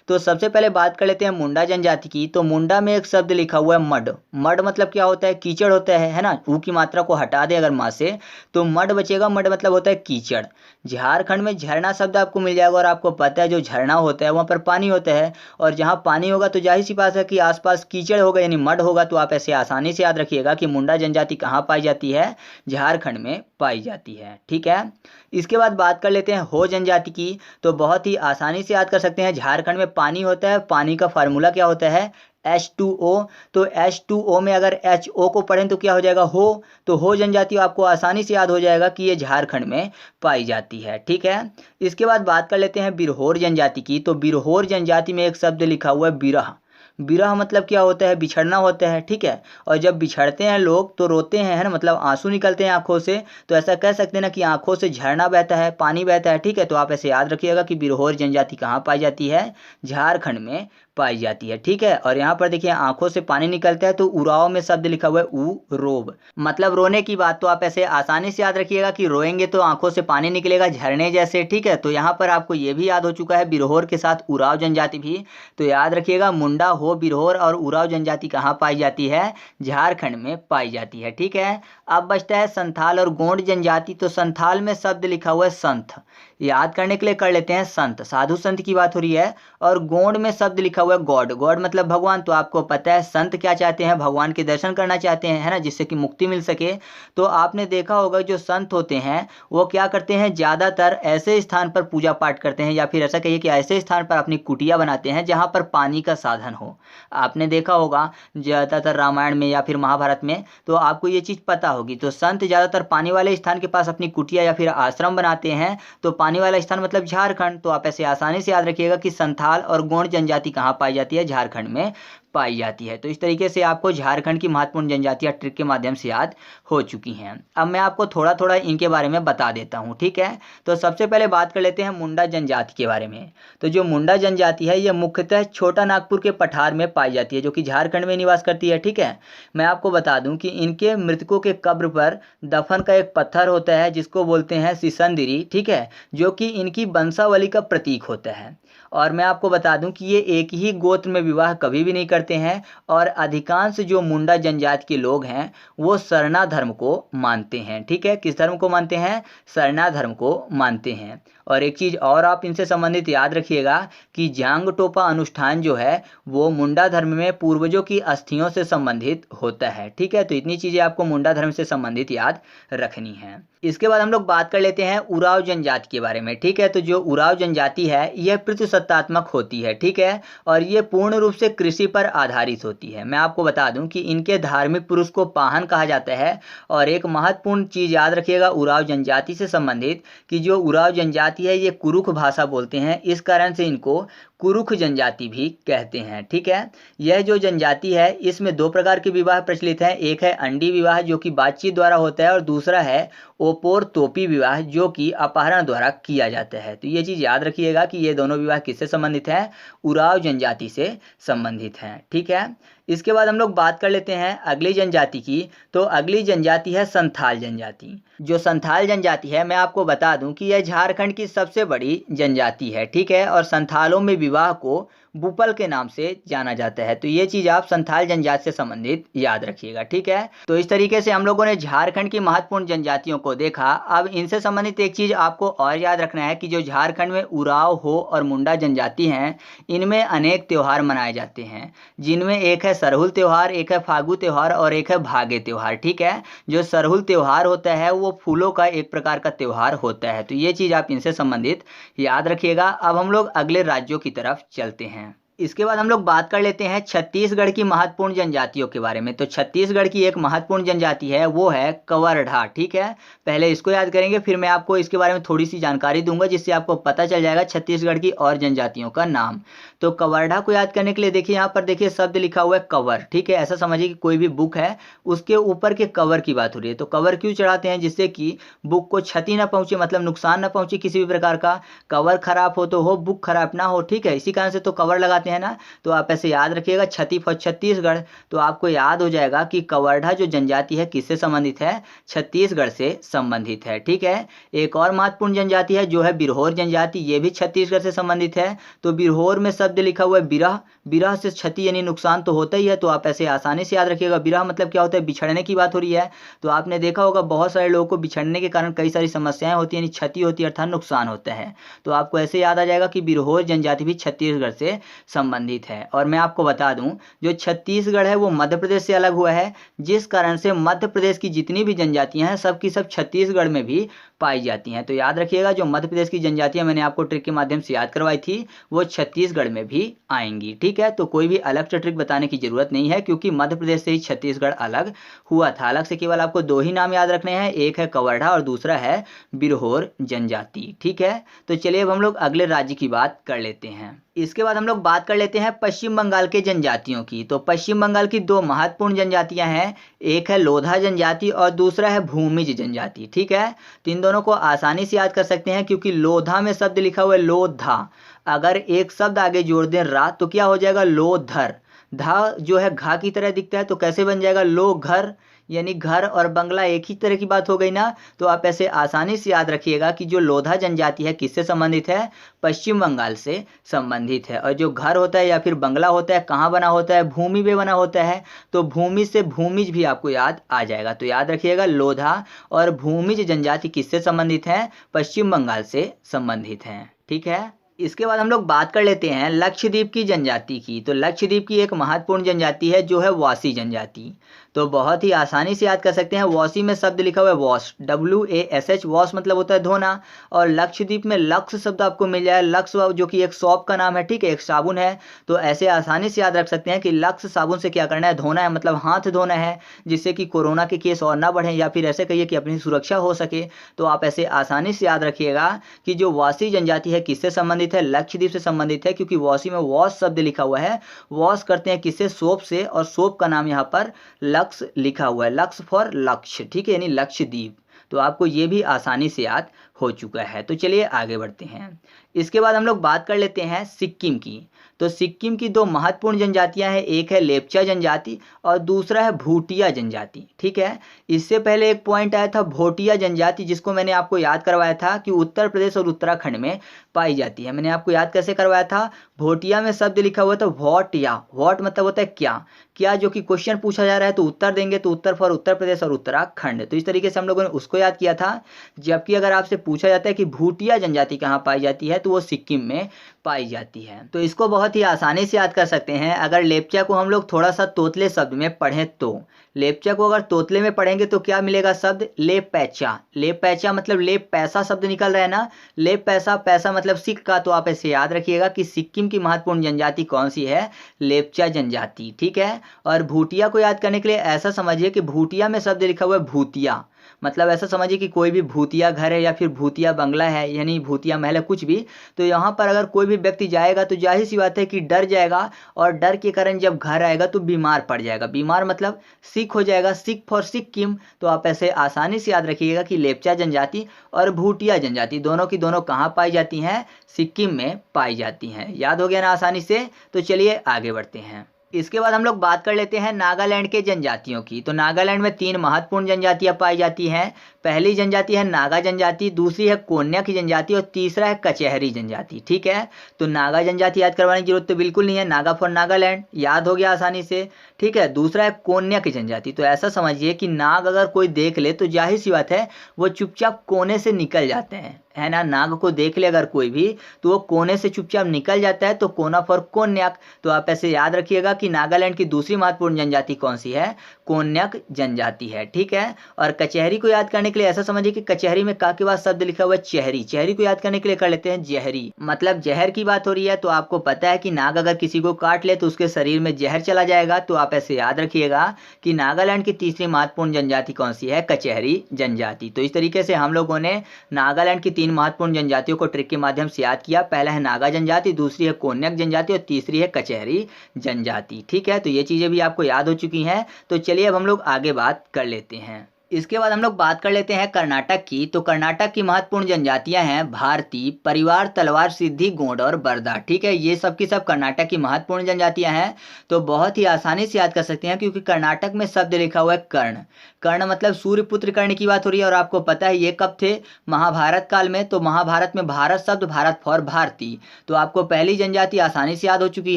[SPEAKER 1] तो सबसे पहले बात कर लेते हैं मुंडा जनजाति की। तो मुंडा में एक शब्द लिखा हुआ है मड। मड मतलब क्या होता है, कीचड़ होता है ना। ऊ की मात्रा को हटा दे अगर माँ से तो मड बचेगा। मड मतलब होता है कीचड़। झारखंड में झरना शब्द आपको मिल जाएगा, और आपको पता है जो झरना होता है वहाँ पर पानी होता है, और जहाँ पानी होगा तो जाहिर सी बात है कि आसपास कीचड़ होगा यानी मड होगा। तो आप ऐसे आसानी से याद रखिएगा कि मुंडा जनजाति कहाँ पाई जाती है, झारखंड में पाई जाती है। ठीक है, इसके बाद बात कर लेते हैं हो जनजाति की। तो बहुत ही आसानी से याद कर सकते हैं, झारखंड में पानी होता है, पानी का फार्मूला क्या होता है, H2O। तो H2O में अगर HO को पढ़ें तो क्या हो जाएगा, हो। तो हो जनजाति आपको आसानी से याद हो जाएगा कि ये झारखंड में पाई जाती है। ठीक है, इसके बाद बात कर लेते हैं बिरहोर जनजाति की। तो बिरहोर जनजाति में एक शब्द लिखा हुआ है बिरह। विरह मतलब क्या होता है, बिछड़ना होता है, ठीक है। और जब बिछड़ते हैं लोग तो रोते हैं, है ना, मतलब आंसू निकलते हैं आंखों से, तो ऐसा कह सकते हैं ना कि आंखों से झरना बहता है, पानी बहता है, ठीक है। तो आप ऐसे याद रखिएगा कि बिरहोर जनजाति कहाँ पाई जाती है, झारखंड में पाई जाती है, ठीक है। और यहाँ पर देखिए आंखों से पानी निकलता है, तो उराव में शब्द लिखा हुआ है उ रोब, मतलब रोने की बात। तो आप ऐसे आसानी से याद रखिएगा कि रोएंगे तो आंखों से पानी निकलेगा झरने जैसे, ठीक है। तो यहाँ पर आपको ये भी याद हो चुका है बिरहोर के साथ उराव जनजाति भी। तो याद रखिएगा मुंडा, हो, बिरहोर और उराव जनजाति कहाँ पाई जाती है, झारखंड में पाई जाती है, ठीक है। अब बचता है संथाल और गोंड जनजाति। तो संथाल में शब्द लिखा हुआ है संथ, याद करने के लिए कर लेते हैं संत, साधु संत की बात हो रही है। और गोंड में शब्द लिखा हुआ है गॉड, गॉड मतलब भगवान। तो आपको पता है संत क्या चाहते हैं, भगवान के दर्शन करना चाहते हैं, है ना, जिससे कि मुक्ति मिल सके। तो आपने देखा होगा जो संत होते हैं वो क्या करते हैं, ज़्यादातर ऐसे स्थान पर पूजा पाठ करते हैं, या फिर ऐसा कहिए कि ऐसे स्थान पर अपनी कुटिया बनाते हैं जहाँ पर पानी का साधन हो। आपने देखा होगा ज़्यादातर रामायण में या फिर महाभारत में, तो आपको ये चीज़ पता होगी। तो संत ज़्यादातर पानी वाले स्थान के पास अपनी कुटिया या फिर आश्रम बनाते हैं। तो पानी वाला स्थान मतलब झारखंड। तो आप ऐसे आसानी से याद रखिएगा कि संथाल और गोंड जनजाति कहाँ पाई जाती है, झारखंड में पाई जाती है। तो इस तरीके से आपको झारखंड की महत्वपूर्ण जनजातियां ट्रिक के माध्यम से याद हो चुकी हैं। अब मैं आपको थोड़ा थोड़ा इनके बारे में बता देता हूं, ठीक है। तो सबसे पहले बात कर लेते हैं मुंडा जनजाति के बारे में। तो जो मुंडा जनजाति है ये मुख्यतः छोटा नागपुर के पठार में पाई जाती है, जो कि झारखंड में निवास करती है, ठीक है। मैं आपको बता दूं कि इनके मृतकों के कब्र पर दफन का एक पत्थर होता है जिसको बोलते हैं सिसंदरी, ठीक है, जो कि इनकी वंशावली का प्रतीक होता है। और मैं आपको बता दूं कि ये एक ही गोत्र में विवाह कभी भी नहीं करते हैं। और अधिकांश जो मुंडा जनजाति के लोग हैं वो सरना धर्म को मानते हैं, ठीक है। किस धर्म को मानते हैं, सरना धर्म को मानते हैं। और एक चीज़ और आप इनसे संबंधित याद रखिएगा कि जांग टोपा अनुष्ठान जो है वो मुंडा धर्म में पूर्वजों की अस्थियों से संबंधित होता है, ठीक है। तो इतनी चीज़ें आपको मुंडा धर्म से संबंधित याद रखनी है। इसके बाद हम लोग बात कर लेते हैं उराव जनजाति के बारे में, ठीक है। तो जो उराव जनजाति है यह प्रतिसत्तात्मक होती है, ठीक है। और ये पूर्ण रूप से कृषि पर आधारित होती है। मैं आपको बता दूं कि इनके धार्मिक पुरुष को पाहन कहा जाता है। और एक महत्वपूर्ण चीज़ याद रखिएगा उराव जनजाति से संबंधित कि जो उराव जनजाति है ये कुरुख भाषा बोलते हैं, इस कारण से इनको कुरुख जनजाति भी कहते हैं, ठीक है। यह जो जनजाति है इसमें दो प्रकार के विवाह प्रचलित हैं। एक है अंडी विवाह जो कि बातचीत द्वारा होता है, और दूसरा है ओपोर तोपी विवाह जो कि अपहरण द्वारा किया जाता है। तो ये चीज़ याद रखिएगा कि ये दोनों विवाह किससे संबंधित हैं, उराव जनजाति से संबंधित हैं, ठीक है। इसके बाद हम लोग बात कर लेते हैं अगली जनजाति की। तो अगली जनजाति है संथाल जनजाति। जो संथाल जनजाति है मैं आपको बता दूं कि यह झारखंड की सबसे बड़ी जनजाति है, ठीक है। और संथालों में विवाह को बुपल के नाम से जाना जाता है। तो ये चीज़ आप संथाल जनजाति से संबंधित याद रखिएगा, ठीक है। तो इस तरीके से हम लोगों ने झारखंड की महत्वपूर्ण जनजातियों को देखा। अब इनसे संबंधित एक चीज़ आपको और याद रखना है कि जो झारखंड में उराव, हो और मुंडा जनजाति हैं इनमें अनेक त्यौहार मनाए जाते हैं, जिनमें एक है सरहुल त्यौहार, एक है फागु त्यौहार और एक है भागे त्यौहार, ठीक है। जो सरहुल त्यौहार होता है वो फूलों का एक प्रकार का त्यौहार होता है। तो ये चीज़ आप इनसे संबंधित याद रखिएगा। अब हम लोग अगले राज्यों की तरफ चलते हैं। इसके बाद हम लोग बात कर लेते हैं छत्तीसगढ़ की महत्वपूर्ण जनजातियों के बारे में। तो छत्तीसगढ़ की एक महत्वपूर्ण जनजाति है वो है कवर्धा, ठीक है। पहले इसको याद करेंगे फिर मैं आपको इसके बारे में थोड़ी सी जानकारी दूंगा जिससे आपको पता चल जाएगा छत्तीसगढ़ की और जनजातियों का नाम। तो कवर्धा को याद करने के लिए देखिए यहाँ पर देखिए शब्द लिखा हुआ है कवर, ठीक है। ऐसा समझिए कि कोई भी बुक है उसके ऊपर के कवर की बात हो रही है। तो कवर क्यों चढ़ाते हैं, जिससे कि बुक को क्षति ना पहुंचे, मतलब नुकसान ना पहुंचे किसी भी प्रकार का। कवर खराब हो तो हो, बुक खराब ना हो, ठीक है। इसी कारण से तो कवर लगाते है ना। तो आप ऐसे याद रखिएगा छत्ती फॉर छत्तीसगढ़। तो आपको याद हो जाएगा कि कवर्धा जो जनजाति है किससे संबंधित है, छत्तीसगढ़ से संबंधित है, ठीक है। एक और महत्वपूर्ण जनजाति है जो है बिरहोर जनजाति, ये भी छत्तीसगढ़ से संबंधित है। तो बिरहोर में शब्द लिखा हुआ है बिरह, बिरह से क्षति यानी नुकसान तो होता ही है। तो आप ऐसे आसानी से याद रखिएगा बिरह मतलब क्या होता है, बिछड़ने की बात हो रही है। तो आपने देखा होगा बहुत सारे लोगों को बिछड़ने के कारण कई सारी समस्याएं होती है, यानी क्षति होती है अर्थात नुकसान होता है। तो आपको ऐसे याद आ जाएगा कि बिरहोर जनजाति भी छत्तीसगढ़ से संबंधित है। और मैं आपको बता दूं जो छत्तीसगढ़ है वो मध्य प्रदेश से अलग हुआ है, जिस कारण से मध्य प्रदेश की जितनी भी जनजातियां हैं सब की सब छत्तीसगढ़ में भी पाई जाती हैं। तो याद रखिएगा जो मध्य प्रदेश की जनजातियां मैंने आपको ट्रिक के माध्यम से याद करवाई थी वो छत्तीसगढ़ में भी आएंगी, ठीक है। तो कोई भी अलग से ट्रिक बताने की जरूरत नहीं है क्योंकि मध्य प्रदेश से ही छत्तीसगढ़ अलग हुआ था। अलग से केवल आपको दो ही नाम याद रखने हैं, एक है कवर्धा और दूसरा है बिरहोर जनजाति, ठीक है। तो चलिए अब हम लोग अगले राज्य की बात कर लेते हैं। इसके बाद हम लोग बात कर लेते हैं पश्चिम बंगाल के जनजातियों की। तो पश्चिम बंगाल की दो महत्वपूर्ण जनजातियां हैं, एक है लोधा जनजाति और दूसरा है भूमिज जनजाति। ठीक है, तो इन दोनों को आसानी से याद कर सकते हैं क्योंकि लोधा में शब्द लिखा हुआ है लोधा, अगर एक शब्द आगे जोड़ दें रा तो क्या हो जाएगा लोधर। धा जो है घा की तरह दिखता है तो कैसे बन जाएगा लो घर, यानी घर और बंगला एक ही तरह की बात हो गई ना। तो आप ऐसे आसानी से याद रखिएगा कि जो लोधा जनजाति है किससे संबंधित है, पश्चिम बंगाल से संबंधित है। और जो घर होता है या फिर बंगला होता है कहाँ बना होता है, भूमि पे बना होता है, तो भूमि से भूमिज भी आपको याद आ जाएगा। तो याद रखिएगा लोधा और भूमिज जनजाति किससे संबंधित है, पश्चिम बंगाल से संबंधित हैं। ठीक है, इसके बाद हम लोग बात कर लेते हैं लक्षद्वीप की जनजाति की। तो लक्षद्वीप की एक महत्वपूर्ण जनजाति है जो है वासी जनजाति। तो बहुत ही आसानी से याद कर सकते हैं, वासी में शब्द लिखा हुआ है वॉश, WASH, वॉश मतलब होता है धोना। और लक्षद्वीप में लक्स शब्द आपको मिल जाए, लक्स जो कि एक शॉप का नाम है, ठीक है, एक साबुन है। तो ऐसे आसानी से याद रख सकते हैं कि लक्स साबुन से क्या करना है, धोना है, मतलब हाथ धोना है, जिससे कि कोरोना के केस और ना बढ़े या फिर ऐसे कहिए कि अपनी सुरक्षा हो सके। तो आप ऐसे आसानी से याद रखिएगा कि जो वासी जनजाति है किससे संबंधित है, लक्षद्वीप से संबंधित है, क्योंकि वासी में वॉश शब्द लिखा हुआ है। वॉश करते हैं किससे, सोप से, और सोप का नाम यहाँ पर लक्स लिखा हुआ है, लक्स फॉर लक्ष्य, ठीक है, यानी लक्षद्वीप। तो आपको ये भी आसानी से याद हो चुका है। तो चलिए आगे बढ़ते हैं। इसके बाद हम लोग बात कर लेते हैं सिक्किम की। तो सिक्किम की दो महत्वपूर्ण जनजातियां हैं, एक है लेप्चा जनजाति और दूसरा है भूटिया जनजाति। ठीक है, इससे पहले एक पॉइंट आया था भोटिया जनजाति, जिसको मैंने आपको याद करवाया था कि उत्तर प्रदेश और उत्तराखंड में पाई जाती है। मैंने आपको याद कैसे करवाया था, भोटिया में शब्द लिखा हुआ था वॉट, या वॉट मतलब होता है क्या, क्या जो कि क्वेश्चन पूछा जा रहा है तो उत्तर देंगे, तो उत्तर फॉर उत्तर प्रदेश और उत्तराखंड। तो इस तरीके से हम लोगों ने उसको याद किया था। जबकि अगर आपसे पूछा जाता है कि भूटिया जनजाति कहाँ पाई जाती है, तो वो सिक्किम में पाई जाती है। तो इसको बहुत ही आसानी से याद कर सकते हैं। अगर लेप्चा को हम लोग थोड़ा सा तोतले शब्द में पढ़ें, तो लेप्चा को अगर तोतले में पढ़ेंगे तो क्या मिलेगा शब्द, ले पैचा। ले पैचा मतलब ले पैसा शब्द निकल रहा है ना, ले पैसा, पैसा मतलब सिक्का। तो आप ऐसे याद रखिएगा कि सिक्किम की महत्वपूर्ण जनजाति कौन सी है, लेप्चा जनजाति। ठीक है, और भूटिया को याद करने के लिए ऐसा समझिए कि भूटिया में शब्द लिखा हुआ है भूतिया, मतलब ऐसा समझिए कि कोई भी भूतिया घर है या फिर भूतिया बंगला है, यानी भूतिया महल है, कुछ भी। तो यहाँ पर अगर कोई भी व्यक्ति जाएगा तो जाहिर सी बात है कि डर जाएगा, और डर के कारण जब घर आएगा तो बीमार पड़ जाएगा। बीमार मतलब सिक हो जाएगा, सिक फॉर सिक्किम। तो आप ऐसे आसानी से याद रखिएगा कि लेप्चा जनजाति और भूटिया जनजाति दोनों की दोनों कहाँ पाई जाती हैं, सिक्किम में पाई जाती हैं। याद हो गया ना आसानी से। तो चलिए आगे बढ़ते हैं। इसके बाद हम लोग बात कर लेते हैं नागालैंड के जनजातियों की। तो नागालैंड में तीन महत्वपूर्ण जनजातियां पाई जाती हैं। पहली जनजाति है नागा जनजाति, दूसरी है कोन्या की जनजाति और तीसरा है कचहरी जनजाति। ठीक है, तो नागा जनजाति याद करवाने की जरूरत तो बिल्कुल नहीं है, नागा फॉर नागालैंड, याद हो गया आसानी से। ठीक है, दूसरा है कोन्या की जनजाति। तो ऐसा समझिए कि नाग अगर कोई देख ले तो जाहिर सी बात है वो चुपचाप कोने से निकल जाते हैं, है ना। नाग को देख ले अगर कोई भी तो वो कोने से चुपचाप निकल जाता है, तो कोना फॉर कोन्याक। तो आप ऐसे याद रखिएगा कि नागालैंड की दूसरी महत्वपूर्ण जनजाति कौन सी है, कोन्याक जनजाति है। ठीक है, और कचहरी को याद करने के लिए ऐसा समझिए कि कचहरी में का के बाद शब्द लिखा हुआ है चेहरी। चेहरी को याद करने के लिए कर लेते हैं जहरी, मतलब जहर की बात हो रही है। तो आपको पता है कि नाग अगर किसी को काट ले तो उसके शरीर में जहर चला जाएगा। तो आप ऐसे याद रखिएगा कि नागालैंड की तीसरी महत्वपूर्ण जनजाति कौन सी है, कचहरी जनजाति। तो इस तरीके से हम लोगों ने नागालैंड की तीन महत्वपूर्ण जनजातियों को ट्रिक के माध्यम से याद किया। पहला है नागा जनजाति, दूसरी है कोन्याक जनजाति और तीसरी है कचहरी जनजाति। ठीक है, तो ये चीजें भी आपको याद हो चुकी हैं। तो चलिए अब हम लोग आगे बात कर लेते हैं। इसके बाद हम लोग बात कर लेते हैं कर्नाटक की। तो कर्नाटक की महत्वपूर्ण जनजातियां हैं भारती, परिवार, तलवार, सिद्धि, गोंड और बरदा। ठीक है, ये सब की सब कर्नाटक की महत्वपूर्ण जनजातियां हैं। तो बहुत ही आसानी से याद कर सकते हैं क्योंकि कर्नाटक में शब्द लिखा हुआ है कर्ण। कर्ण मतलब सूर्यपुत्र कर्ण की बात हो रही है। और आपको पता है ये कब थे, महाभारत काल में। तो महाभारत में भारत शब्द भारत फॉर भारती। तो आपको पहली जनजाति आसानी से याद हो चुकी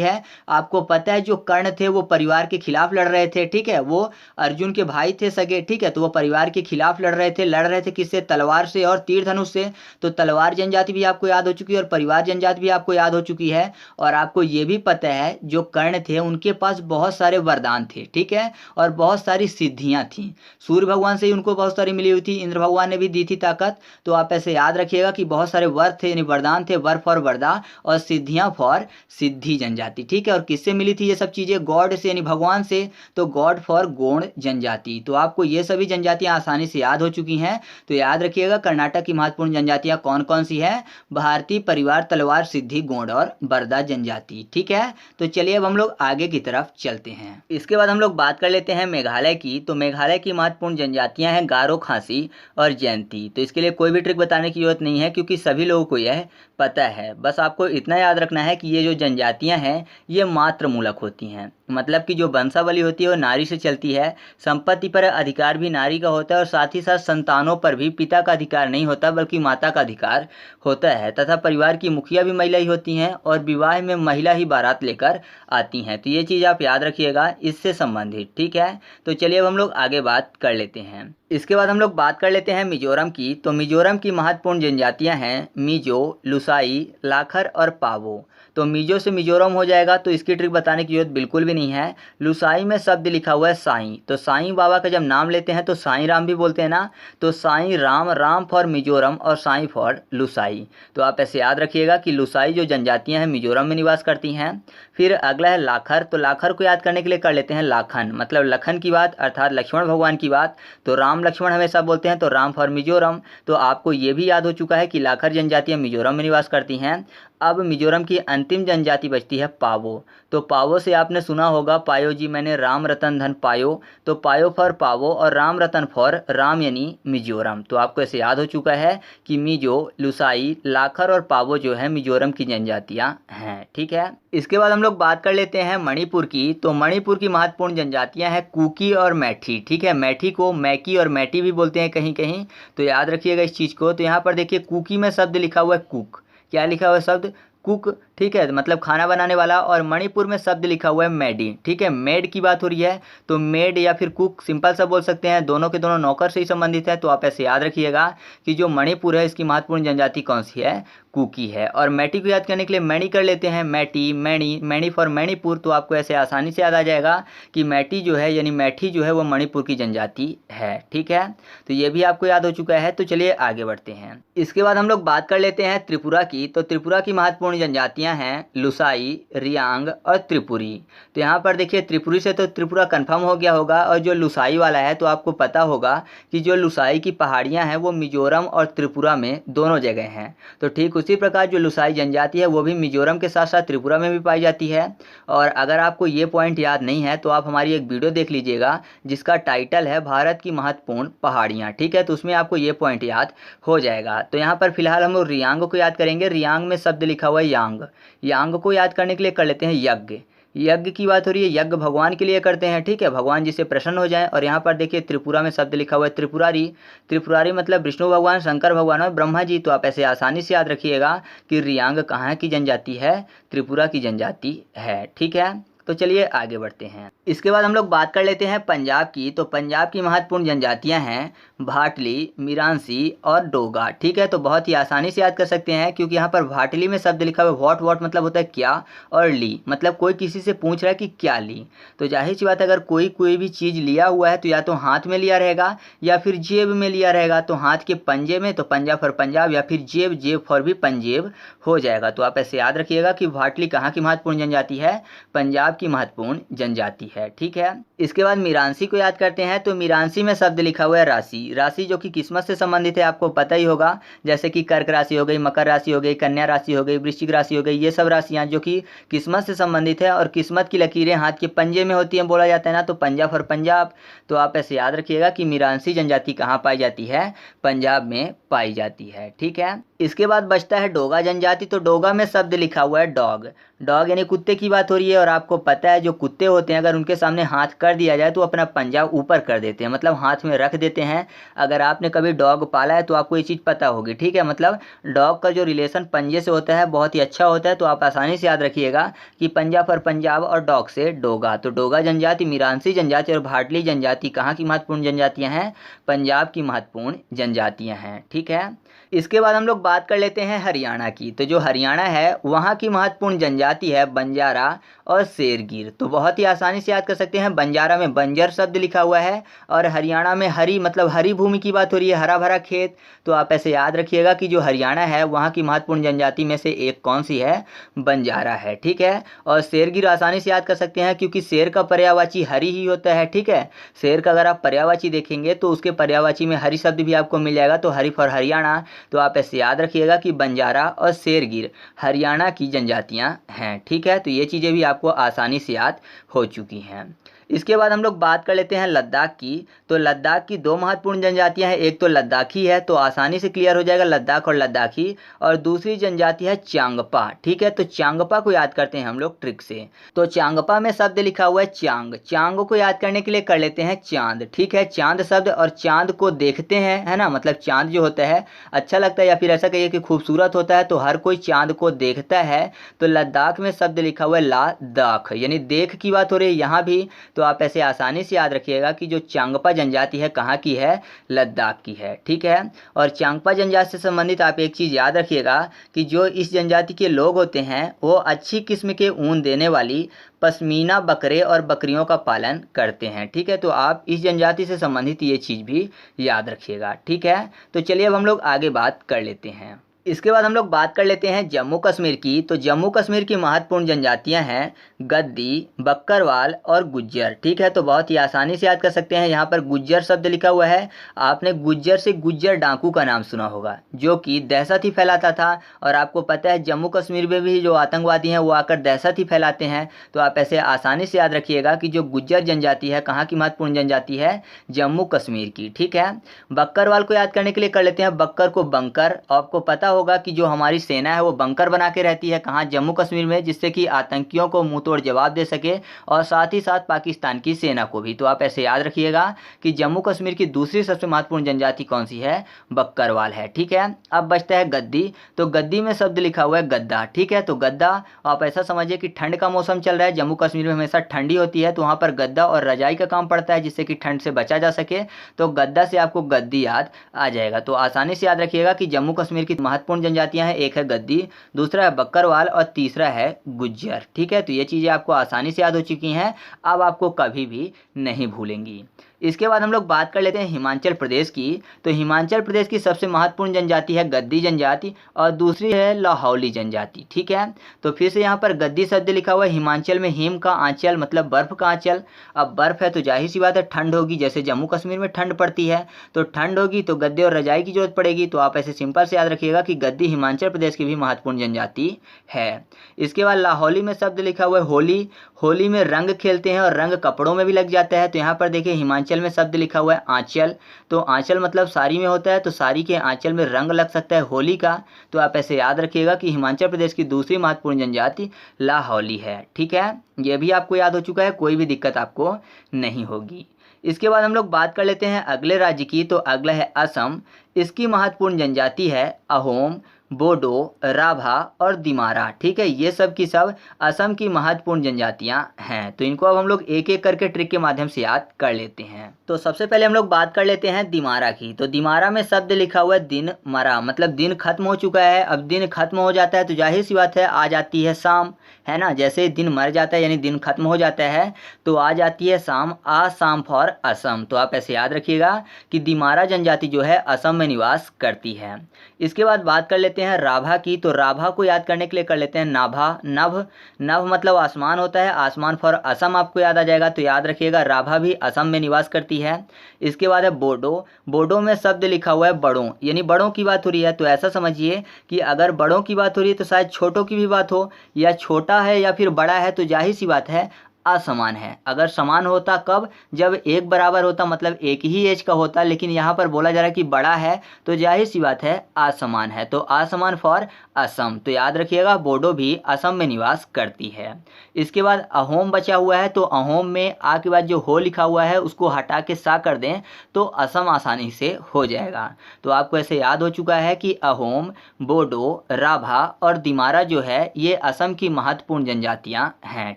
[SPEAKER 1] है। आपको पता है जो कर्ण थे वो परिवार के खिलाफ लड़ रहे थे। ठीक है, वो अर्जुन के भाई थे सगे। ठीक है, तो वो परिवार के खिलाफ लड़ रहे थे किससे, तलवार से और तीर धनुष से। तो तलवार जनजाति भी आपको याद हो चुकी है और परिवार जनजाति भी आपको याद हो चुकी है। और आपको ये भी पता है जो कर्ण थे उनके पास बहुत सारे वरदान थे। ठीक है, और बहुत सारी सिद्धियां थी। सूर्य भगवान से ही उनको बहुत सारी मिली हुई थी, इंद्र भगवान ने भी दी थी ताकत। तो आप ऐसे याद रखिएगा कि बहुत सारे वर थे यानी वरदान थे, वर फॉर वरदा और सिद्धियां फॉर सिद्धि जनजाति, ठीक है। और किससे मिली थी ये सब चीजें? गॉड से यानी भगवान से, तो गॉड फॉर गौड़ जनजाति। तो आपको ये सभी जनजातियां आसानी से याद हो चुकी हैं। तो याद रखिएगा कर्नाटक की महत्वपूर्ण जनजातियां कौन कौन सी है? भारतीय, परिवार, तलवार, सिद्धि, गौड़ और बरदा जनजाति, ठीक है। तो चलिए अब हम लोग आगे की तरफ चलते हैं। इसके बाद हम लोग बात कर लेते हैं मेघालय की। तो मेघालय की महत्वपूर्ण जनजातियां हैं गारो, खासी और जयंती। तो इसके लिए कोई भी ट्रिक बताने की जरूरत नहीं है क्योंकि सभी लोगों को यह पता है। बस आपको इतना याद रखना है कि ये जो जनजातियां हैं ये मात्र मूलक होती हैं, मतलब कि जो वंशावली होती है वो नारी से चलती है। संपत्ति पर अधिकार भी नारी का होता है और साथ ही साथ संतानों पर भी पिता का अधिकार नहीं होता बल्कि माता का अधिकार होता है। तथा परिवार की मुखिया भी महिला ही होती हैं और विवाह में महिला ही बारात लेकर आती हैं। तो ये चीज़ आप याद रखिएगा इससे संबंधित, ठीक है। तो चलिए अब हम लोग आगे बात कर लेते हैं। इसके बाद हम लोग बात कर लेते हैं मिजोरम की। तो मिजोरम की महत्वपूर्ण जनजातियां हैं मिजो, लुसाई, लाखर और पावो। तो मिजो से मिजोरम हो जाएगा, तो इसकी ट्रिक बताने की जरूरत बिल्कुल भी नहीं है। लुसाई में शब्द लिखा हुआ है साईं, तो साईं बाबा का जब नाम लेते हैं तो साईं राम भी बोलते हैं ना, तो साईं राम, राम फॉर मिजोरम और साईं फॉर लुसाई। तो आप ऐसे याद रखिएगा कि लुसाई जो जनजातियां हैं मिजोरम में निवास करती हैं। फिर अगला है लाखर। तो लाखर को याद करने के लिए कर लेते हैं लाखन, मतलब लखन की बात अर्थात लक्ष्मण भगवान की बात। तो राम लक्ष्मण हमेशा बोलते हैं, तो राम फॉर मिजोरम। तो आपको ये भी याद हो चुका है कि लाखर जनजातियां मिजोरम में निवास करती हैं। अब मिजोरम की अंतिम जनजाति बचती है पावो। तो पावो से आपने सुना होगा पायो जी मैंने राम रतन धन पायो, तो पायो फॉर पावो और राम रतन फॉर राम यानी मिजोरम। तो आपको ऐसे याद हो चुका है कि मिजो, लुसाई, लाखर और पावो जो है मिजोरम की जनजातियां हैं, ठीक है। इसके बाद हम लोग बात कर लेते हैं मणिपुर की। तो मणिपुर की महत्वपूर्ण जनजातियां हैं कुकी और मैठी, ठीक है। मैठी को मैकी और मैटी भी बोलते हैं कहीं कहीं, तो याद रखिएगा इस चीज़ को। तो यहाँ पर देखिए कुकी में शब्द लिखा हुआ है कुक, क्या लिखा हुआ है शब्द? कुक, ठीक है, मतलब खाना बनाने वाला। और मणिपुर में शब्द लिखा हुआ है मेडी, ठीक है, मेड की बात हो रही है। तो मेड या फिर कुक सिंपल सा बोल सकते हैं, दोनों के दोनों नौकर से ही संबंधित है। तो आप ऐसे याद रखिएगा कि जो मणिपुर है इसकी महत्वपूर्ण जनजाति कौन सी है? कुकी है। और मैटी को याद करने के लिए मैनी कर लेते हैं, मैटी, मैनी, मैनी फॉर मणिपुर। तो आपको ऐसे आसानी से याद आ जाएगा कि मैटी जो है यानी मैठी जो है वो मणिपुर की जनजाति है, ठीक है। तो ये भी आपको याद हो चुका है। तो चलिए आगे बढ़ते हैं। इसके बाद हम लोग बात कर लेते हैं त्रिपुरा की। तो त्रिपुरा की महत्वपूर्ण जनजातियां हैं लुसाई, रियांग और त्रिपुरी। तो यहाँ पर देखिए त्रिपुरी से तो त्रिपुरा कंफर्म हो गया होगा, और जो लुसाई वाला है तो आपको पता होगा कि जो लुसाई की पहाड़ियाँ हैं वो मिजोरम और त्रिपुरा में दोनों जगह हैं। तो ठीक उसी प्रकार जो लुसाई जनजाति है वो भी मिजोरम के साथ साथ त्रिपुरा में भी पाई जाती है। और अगर आपको ये पॉइंट याद नहीं है तो आप हमारी एक वीडियो देख लीजिएगा जिसका टाइटल है भारत की महत्वपूर्ण पहाड़ियाँ, ठीक है। तो उसमें आपको ये पॉइंट याद हो जाएगा। तो यहाँ पर फिलहाल हम लोग रियांग को याद करेंगे। रियांग में शब्द लिखा हुआ है यांग। यांग को याद करने के लिए कर लेते हैं यज्ञ। यज्ञ की बात हो रही है, यज्ञ भगवान के लिए करते हैं, ठीक है, भगवान जी से प्रसन्न हो जाएं। और यहाँ पर देखिए त्रिपुरा में शब्द लिखा हुआ है त्रिपुरारी। त्रिपुरारी मतलब विष्णु भगवान, शंकर भगवान और ब्रह्मा जी। तो आप ऐसे आसानी से याद रखिएगा कि रियांग कहाँ की जनजाति है? त्रिपुरा की जनजाति है, ठीक है। तो चलिए आगे बढ़ते हैं। इसके बाद हम लोग बात कर लेते हैं पंजाब की। तो पंजाब की महत्वपूर्ण जनजातियां हैं भाटली, मिरांसी और डोगा, ठीक है। तो बहुत ही आसानी से याद कर सकते हैं क्योंकि यहाँ पर भाटली में शब्द लिखा हुआ है वॉट, वॉट मतलब होता है क्या, और ली मतलब कोई किसी से पूछ रहा है कि क्या ली। तो जाहिर सी बात है अगर कोई भी चीज़ लिया हुआ है तो या तो हाथ में लिया रहेगा या फिर जेब में लिया रहेगा। तो हाथ के पंजे में तो पंजा फॉर पंजाब, या फिर जेब, जेब फॉर भी पंजेब हो जाएगा। तो आप ऐसे याद रखिएगा कि भाटली कहाँ की महत्वपूर्ण जनजाति है? पंजाब की महत्वपूर्ण जनजाति है, ठीक है। इसके बाद मिरांसी को याद करते हैं। तो मिरांसी में शब्द लिखा हुआ है राशि। राशि जो कि किस्मत से संबंधित है, आपको पता ही होगा, जैसे कि कर्क राशि हो गई, मकर राशि हो गई, कन्या राशि हो गई, वृश्चिक राशि हो गई। ये सब राशियां जो कि किस्मत से संबंधित है और किस्मत की लकीरें हाथ के पंजे में होती हैं बोला जाता है ना, तो पंजा फॉर पंजाब। तो आप ऐसे याद रखिएगा कि मिरांसी जनजाति कहाँ पाई जाती है? पंजाब में पाई जाती है, ठीक है। इसके बाद बचता है डोगा जनजाति। तो डोगा में शब्द लिखा हुआ है डॉग। डॉग यानी कुत्ते की बात हो रही है। और आपको पता है जो कुत्ते होते हैं अगर उनके सामने हाथ कर दिया जाए तो अपना पंजा ऊपर कर देते हैं, मतलब हाथ में रख देते हैं। अगर आपने कभी डॉग पाला है तो आपको ये चीज़ पता होगी, ठीक है। मतलब डॉग का जो रिलेशन पंजे से होता है बहुत ही अच्छा होता है। तो आप आसानी से याद रखिएगा कि पंजा फॉर पंजाब और डॉग से डोगा। तो डोगा जनजाति, मिरांसी जनजाति और भाटली जनजाति कहाँ की महत्वपूर्ण जनजातियाँ हैं? पंजाब की महत्वपूर्ण जनजातियाँ हैं, ठीक है। इसके बाद हम लोग बात कर लेते हैं हरियाणा की। तो जो हरियाणा है वहाँ की महत्वपूर्ण जनजाति है बंजारा और शेरगिर। तो बहुत ही आसानी से याद कर सकते हैं, बंजारा में बंजर शब्द लिखा हुआ है और हरियाणा में हरी मतलब हरी भूमि की बात हो रही है, हरा भरा खेत। तो आप ऐसे याद रखिएगा कि जो हरियाणा है वहाँ की महत्वपूर्ण जनजाति में से एक कौन सी है, बंजारा है, ठीक है। और शेरगिर आसानी से याद कर सकते हैं क्योंकि शेर का पर्यायवाची हरी ही होता है, ठीक है। शेर का अगर आप पर्यायवाची देखेंगे तो उसके पर्यायवाची में हरी शब्द भी आपको मिल जाएगा, तो हरी फॉर हरियाणा। तो आप ऐसे याद रखिएगा कि बंजारा और शेरगिर हरियाणा की जनजातियां हैं, ठीक है। तो ये चीज़ें भी आपको आसानी से याद हो चुकी हैं। इसके बाद हम लोग बात कर लेते हैं लद्दाख की। तो लद्दाख की दो महत्वपूर्ण जनजातियां हैं, एक तो लद्दाखी है, तो आसानी से क्लियर हो जाएगा लद्दाख और लद्दाखी, और दूसरी जनजाति है चांगपा, ठीक है। तो चांगपा को याद करते हैं हम लोग ट्रिक से। तो चांगपा में शब्द लिखा हुआ है चांग, चांग को याद करने के लिए कर लेते हैं चांद, ठीक है। चांद शब्द और चांद को देखते हैं, है ना, मतलब चांद जो होता है अच्छा लगता है या फिर ऐसा कहिए कि खूबसूरत होता है, तो हर कोई चांद को देखता है। तो लद्दाख में शब्द लिखा हुआ है लादाख, यानी देख की बात हो रही है यहाँ भी। तो आप ऐसे आसानी से याद रखिएगा कि जो चांगपा जनजाति है कहाँ की है, लद्दाख की है, ठीक है। और चांगपा जनजाति से संबंधित आप एक चीज़ याद रखिएगा कि जो इस जनजाति के लोग होते हैं वो अच्छी किस्म के ऊन देने वाली पश्मीना बकरे और बकरियों का पालन करते हैं, ठीक है। तो आप इस जनजाति से संबंधित ये चीज़ भी याद रखिएगा, ठीक है। तो चलिए अब हम लोग आगे बात कर लेते हैं। इसके बाद हम लोग बात कर लेते हैं जम्मू कश्मीर की। तो जम्मू कश्मीर की महत्वपूर्ण जनजातियां हैं गद्दी, बक्करवाल और गुज्जर, ठीक है। तो बहुत ही आसानी से याद कर सकते हैं, यहाँ पर गुज्जर शब्द लिखा हुआ है। आपने गुज्जर से गुज्जर डाकू का नाम सुना होगा जो कि दहशत ही फैलाता था, और आपको पता है जम्मू कश्मीर में भी जो आतंकवादी हैं वो आकर दहशत ही फैलाते हैं। तो आप ऐसे आसानी से याद रखिएगा कि जो गुज्जर जनजाति है कहाँ की महत्वपूर्ण जनजाति है, जम्मू कश्मीर की, ठीक है। बक्करवाल को याद करने के लिए कर लेते हैं बक्कर को बंकर। आपको पता होगा कि जो हमारी सेना है वो बंकर बना के रहती है कहाँ, जम्मू कश्मीर में, जिससे कि आतंकियों को मुंह तोड़ जवाब दे सके और साथ ही साथ पाकिस्तान की सेना को भी। तो आप ऐसे याद रखिएगा कि जम्मू कश्मीर की दूसरी सबसे महत्वपूर्ण जनजाति कौन सी है, बक्करवाल है, ठीक है। अब बचता है गद्दी। तो गद्दी में शब्द लिखा हुआ है गद्दा, ठीक है। तो गद्दा आप ऐसा समझिए कि ठंड का मौसम चल रहा है, जम्मू कश्मीर में हमेशा ठंडी होती है, तो वहाँ पर गद्दा और रजाई का काम पड़ता है जिससे कि ठंड से बचा जा सके। तो गद्दा से आपको गद्दी याद आ जाएगा। तो आसानी से याद रखिएगा कि जम्मू कश्मीर की महत्वपूर्ण जनजातियां हैं, एक है गद्दी, दूसरा है बक्करवाल और तीसरा है गुज्जर, ठीक है। तो ये चीज़ें आपको आसानी से याद हो चुकी हैं, अब आपको कभी भी नहीं भूलेंगी। इसके बाद हम लोग बात कर लेते हैं हिमाचल प्रदेश की। तो हिमाचल प्रदेश की सबसे महत्वपूर्ण जनजाति है गद्दी जनजाति और दूसरी है लाहौली जनजाति, ठीक है। तो फिर से यहाँ पर गद्दी शब्द लिखा हुआ है, हिमाचल में हिम का आंचल मतलब बर्फ का आंचल। अब बर्फ है तो जाहिर सी बात है ठंड होगी, जैसे जम्मू कश्मीर में ठंड पड़ती है, तो ठंड होगी तो गद्दे और रजाई की जरूरत पड़ेगी। तो आप ऐसे सिंपल से याद रखिएगा कि गद्दी हिमाचल प्रदेश की भी महत्वपूर्ण जनजाति है। इसके बाद लाहौली में शब्द लिखा हुआ है होली। होली में रंग खेलते हैं और रंग कपड़ों में भी लग जाता है। तो यहाँ पर देखिए हिमाचल में शब्द लिखा हुआ है आंचल। तो आंचल मतलब साड़ी में होता है, तो साड़ी के आंचल में रंग लग सकता है होली का। तो आप ऐसे याद रखिएगा कि हिमाचल प्रदेश की दूसरी महत्वपूर्ण जनजाति लाहौली है, ठीक है। ये भी आपको याद हो चुका है, कोई भी दिक्कत आपको नहीं होगी। इसके बाद हम लोग बात कर लेते हैं अगले राज्य की। तो अगला है असम। इसकी महत्वपूर्ण जनजाति है अहोम, बोडो, राभा और दिमारा, ठीक है। ये सब की सब असम की महत्वपूर्ण जनजातियां हैं। तो इनको अब हम लोग एक एक करके ट्रिक के माध्यम से याद कर लेते हैं। तो सबसे पहले हम लोग बात कर लेते हैं दिमारा की। तो दिमारा में शब्द लिखा हुआ है दिन मरा, मतलब दिन खत्म हो चुका है। अब दिन खत्म हो जाता है तो जाहिर सी बात है आ जाती है शाम, है ना। जैसे दिन मर जाता है यानी दिन खत्म हो जाता है तो आ जाती है शाम, आ शाम फॉर असम। तो आप ऐसे याद रखिएगा कि दिमारा जनजाति जो है असम में निवास करती है। इसके बाद बात कर लेते हैं राभा की। तो राभा को याद करने के लिए कर लेते हैं नाभा। नभ, नभ मतलब आसमान होता है, आसमान फॉर असम आपको याद आ जाएगा। तो याद रखिएगा राभा भी असम में निवास करती है। इसके बाद है बोडो। बोडो में शब्द लिखा हुआ है बड़ों, यानी बड़ों की बात हो रही है। तो ऐसा समझिए कि अगर बड़ों की बात हो रही है तो शायद छोटों की भी बात हो, या छोटा है या फिर बड़ा है, तो जाहिर सी बात है असमान है। अगर समान होता कब, जब एक बराबर होता, मतलब एक ही एज का होता, लेकिन यहाँ पर बोला जा रहा है कि बड़ा है तो जाहिर सी बात है असमान है। तो असमान फॉर असम। तो याद रखिएगा बोडो भी असम में निवास करती है। इसके बाद अहोम बचा हुआ है। तो अहोम में आ के बाद जो हो लिखा हुआ है उसको हटा के सा कर दें तो असम आसानी से हो जाएगा। तो आपको ऐसे याद हो चुका है कि अहोम, बोडो, राभा और दिमारा जो है ये असम की महत्वपूर्ण जनजातियाँ हैं,